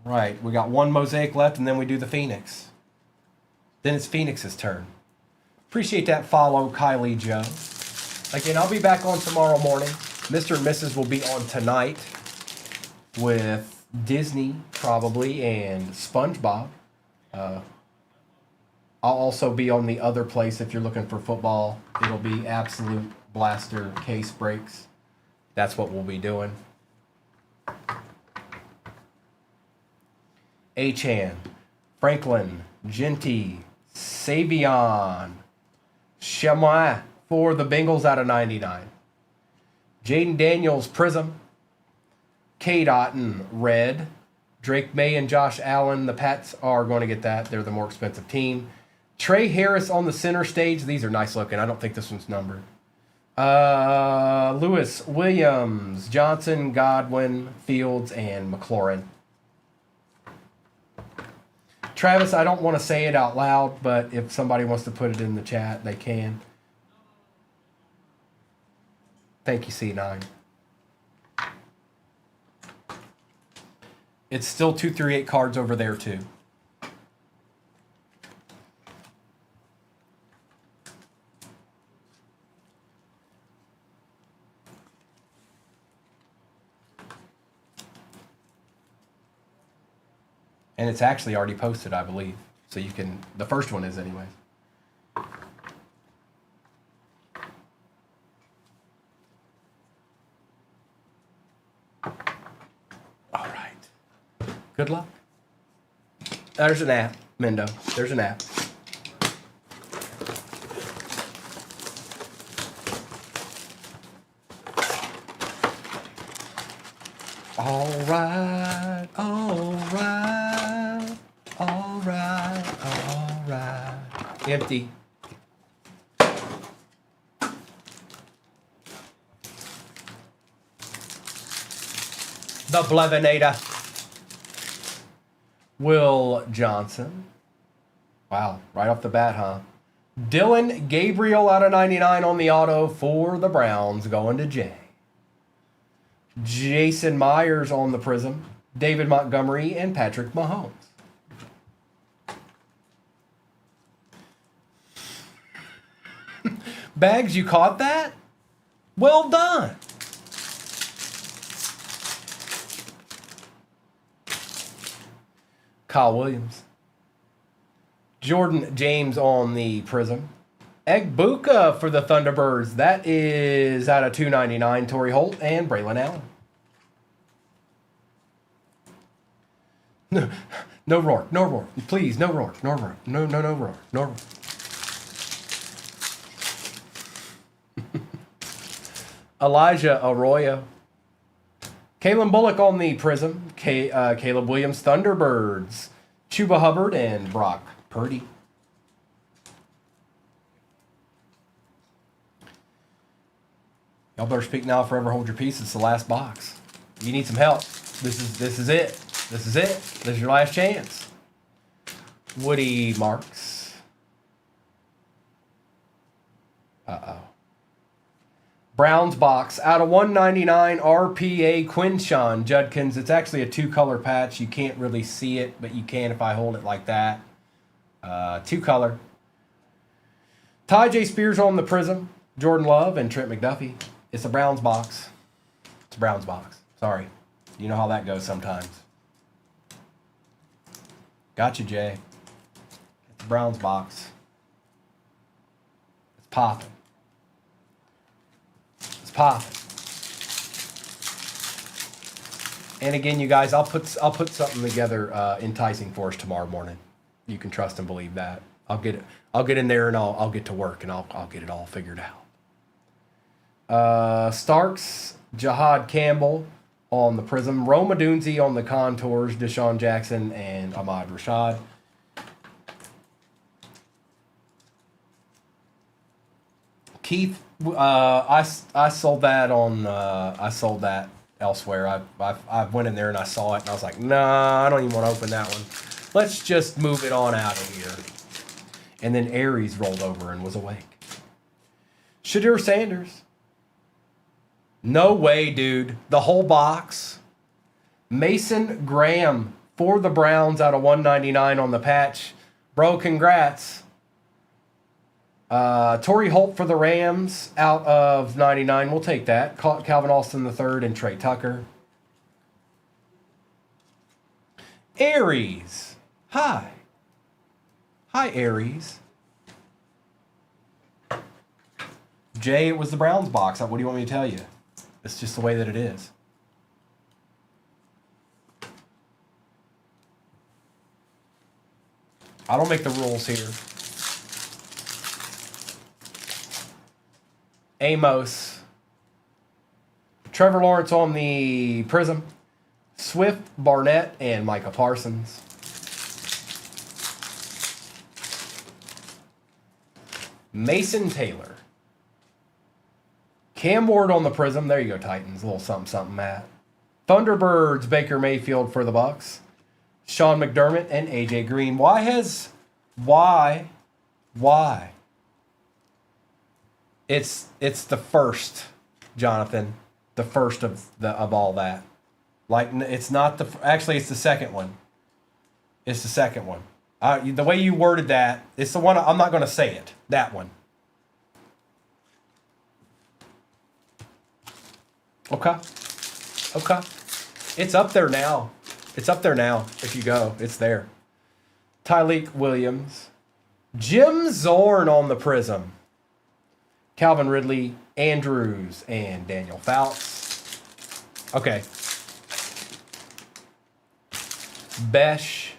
All right, we got one mosaic left, and then we do the Phoenix. Then it's Phoenix's turn. Appreciate that follow, Kylie Joe. Again, I'll be back on tomorrow morning. Mr. and Mrs. will be on tonight with Disney, probably, and SpongeBob. I'll also be on the other place if you're looking for football. It'll be Absolute Blaster Case Breaks. That's what we'll be doing. Achan, Franklin, Genty, Savion, Chamois for the Bengals out of 99. Jaden Daniels, Prism. Kate Otten, Red. Drake May and Josh Allen, the Pats are going to get that. They're the more expensive team. Trey Harris on the center stage. These are nice looking. I don't think this one's numbered. Lewis, Williams, Johnson, Godwin, Fields, and McLaurin. Travis, I don't want to say it out loud, but if somebody wants to put it in the chat, they can. Thank you, C9. It's still 238 cards over there, too. And it's actually already posted, I believe. So you can, the first one is anyways. All right. Good luck. There's an app, Mendo. There's an app. All right, all right, all right, all right. Empty. The Blevinator. Will Johnson. Wow, right off the bat, huh? Dylan Gabriel out of 99 on the auto for the Browns, going to Jay. Jason Myers on the Prism, David Montgomery, and Patrick Mahomes. Bags, you caught that? Well done. Kyle Williams. Jordan James on the Prism. Egbuka for the Thunderbirds. That is out of 299. Torrey Holt and Braylon Allen. No Rourke. No Rourke. Please, no Rourke. No Rourke. No Rourke. No Rourke. Elijah Arroyo. Kalen Bullock on the Prism. Caleb Williams Thunderbirds. Chuba Hubbard and Brock Purdy. Y'all better speak now, forever hold your peace. It's the last box. You need some help. This is it. This is it. This is your last chance. Woody Marks. Uh-oh. Browns box out of 199 RPA Quinshawn Judkins. It's actually a two-color patch. You can't really see it, but you can if I hold it like that. Two-color. Ty J. Spears on the Prism. Jordan Love and Trent McDuffie. It's a Browns box. It's a Browns box. Sorry. You know how that goes sometimes. Gotcha, Jay. It's a Browns box. It's popping. It's popping. And again, you guys, I'll put something together enticing for us tomorrow morning. You can trust and believe that. I'll get in there and I'll get to work and I'll get it all figured out. Starks, Jahad Campbell on the Prism, Roma Dunzi on the Contours, Deshaun Jackson and Ahmad Rashad. Keith, I sold that on I sold that elsewhere. I went in there and I saw it and I was like, nah, I don't even want to open that one. Let's just move it on out of here. And then Aries rolled over and was awake. Shadur Sanders. No way, dude. The whole box. Mason Graham for the Browns out of 199 on the patch. Bro, congrats. Torrey Holt for the Rams out of 99. We'll take that. Calvin Austin III and Trey Tucker. Aries. Hi. Hi, Aries. Jay, it was the Browns box. What do you want me to tell you? It's just the way that it is. I don't make the rules here. Amos. Trevor Lawrence on the Prism. Swift, Barnett, and Micah Parsons. Mason Taylor. Cam Ward on the Prism. There you go, Titans. A little something, something, Matt. Thunderbirds, Baker Mayfield for the Bucks. Sean McDermott and AJ Green. Why? It's the first, Jonathan. The first of all that. Like, it's not actually it's the second one. It's the second one. The way you worded that, it's the one, I'm not going to say it. That one. Okay. It's up there now. It's up there now. If you go, it's there. Tyleek Williams. Jim Zorn on the Prism. Calvin Ridley, Andrews, and Daniel Fouts. Okay. Besh.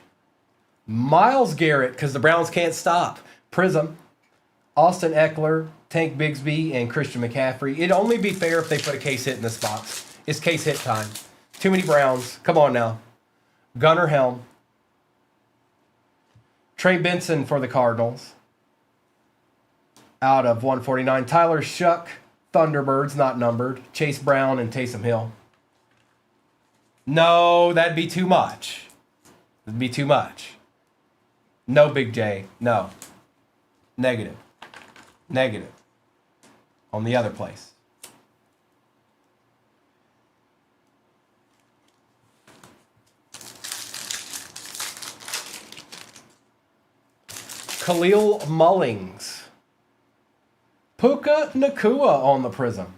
Myles Garrett, because the Browns can't stop. Prism. Austin Eckler, Tank Bigsby, and Christian McCaffrey. It'd only be fair if they put a case hit in this box. It's case hit time. Too many Browns. Come on now. Gunnar Helm. Trey Benson for the Cardinals. Out of 149. Tyler Shuck, Thunderbirds, not numbered. Chase Brown and Taysom Hill. No, that'd be too much. It'd be too much. No, Big J. No. Negative. On the other place. Khalil Mullings. Puka Nakua on the Prism.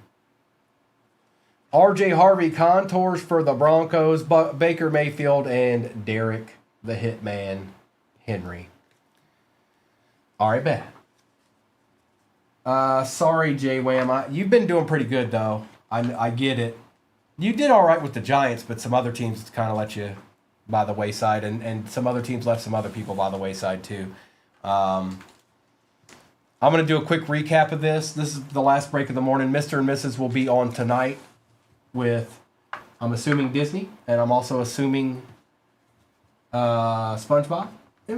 RJ Harvey contours for the Broncos. Baker Mayfield and Derek the Hitman Henry. All right, bet. Sorry, J-Wham. You've been doing pretty good, though. I get it. You did all right with the Giants, but some other teams kind of let you by the wayside, and some other teams left some other people by the wayside, too. I'm going to do a quick recap of this. This is the last break of the morning. Mr. and Mrs. will be on tonight with, I'm assuming, Disney, and I'm also assuming SpongeBob. You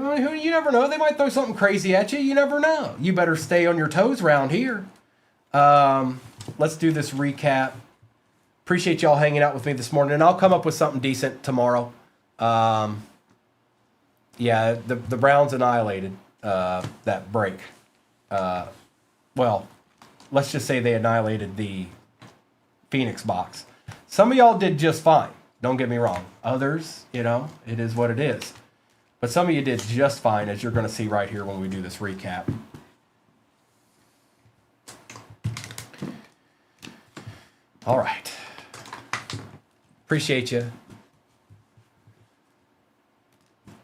never know. They might throw something crazy at you. You never know. You better stay on your toes around here. Let's do this recap. Appreciate y'all hanging out with me this morning, and I'll come up with something decent tomorrow. Yeah, the Browns annihilated that break. Well, let's just say they annihilated the Phoenix box. Some of y'all did just fine. Don't get me wrong. Others, it is what it is. But some of you did just fine, as you're going to see right here when we do this recap. All right. Appreciate you.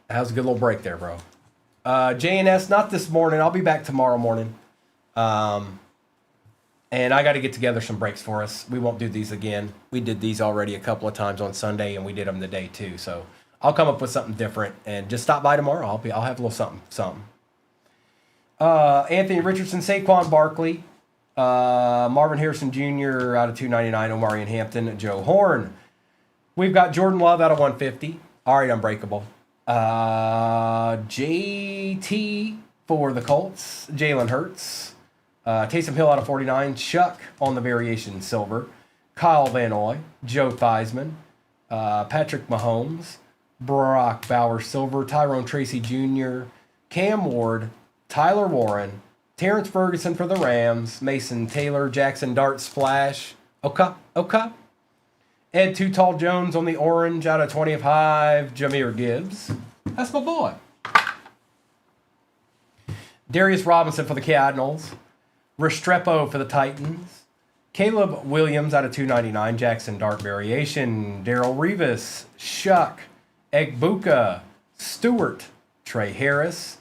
That was a good little break there, bro. J&S, not this morning. I'll be back tomorrow morning. And I got to get together some breaks for us. We won't do these again. We did these already a couple of times on Sunday, and we did them today too. So I'll come up with something different, and just stop by tomorrow. I'll have a little something. Anthony Richardson, Saquon Barkley, Marvin Harrison Jr. out of 299, Omarion Hampton, Joe Horn. We've got Jordan Love out of 150. All right, Unbreakable. JT for the Colts, Jalen Hurts, Taysom Hill out of 49, Chuck on the variation silver, Kyle Van Noy, Joe Theismann, Patrick Mahomes, Brock Bowers silver, Tyrone Tracy Jr., Cam Ward, Tyler Warren, Terrence Ferguson for the Rams, Mason Taylor, Jackson Dart Splash, okay. Ed Too Tall Jones on the orange out of 20 of Hive, Jahmyr Gibbs. That's my boy. Darius Robinson for the Cardinals. Restrepo for the Titans. Caleb Williams out of 299. Jackson Dart variation. Darrell Rivas. Shuck. Egbuka. Stewart. Trey Harris.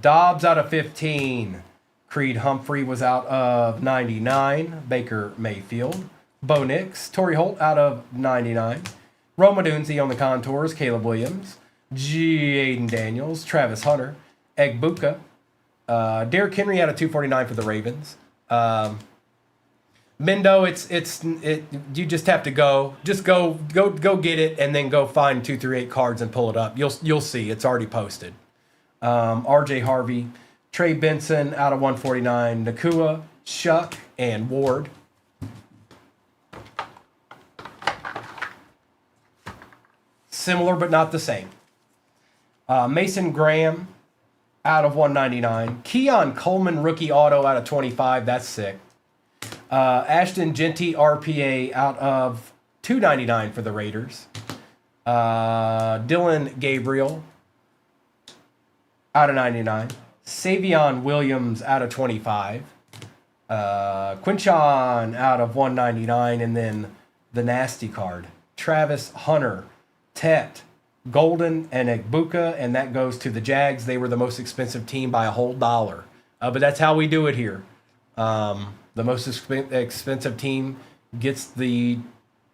Dobbs out of 15. Creed Humphrey was out of 99. Baker Mayfield. Bo Nix. Torrey Holt out of 99. Roma Dunze on the contours. Caleb Williams. Aiden Daniels. Travis Hunter. Egbuka. Derrick Henry out of 249 for the Ravens. Mendo, you just have to go get it and then go find 238 cards and pull it up. You'll see it's already posted. RJ Harvey, Trey Benson out of 149, Nakua, Shuck, and Ward. Similar but not the same. Mason Graham out of 199. Keon Coleman rookie auto out of 25. That's sick. Ashton Genty RPA out of 299 for the Raiders. Dylan Gabriel out of 99. Savion Williams out of 25. Quinchon out of 199. And then the nasty card. Travis Hunter, Tet, Golden, and Egbuka. And that goes to the Jags. They were the most expensive team by a whole $1. But that's how we do it here. The most expensive team gets the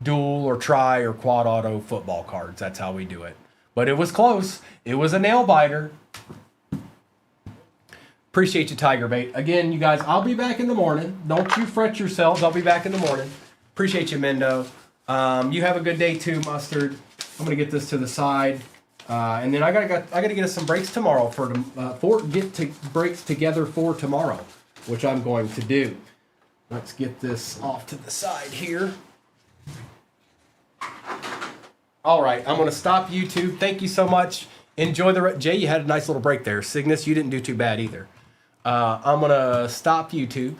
dual or tri or quad auto football cards. That's how we do it. But it was close. It was a nail biter. Appreciate you, Tiger Bait. Again, you guys, I'll be back in the morning. Don't you fret yourselves. I'll be back in the morning. Appreciate you, Mendo. You have a good day too, Mustard. I'm gonna get this to the side, and then I gotta get us some breaks tomorrow breaks together for tomorrow, which I'm going to do. Let's get this off to the side here. All right, I'm going to stop YouTube. Thank you so much. Enjoy Jay, you had a nice little break there. Cygnus, you didn't do too bad either. I'm going to stop YouTube.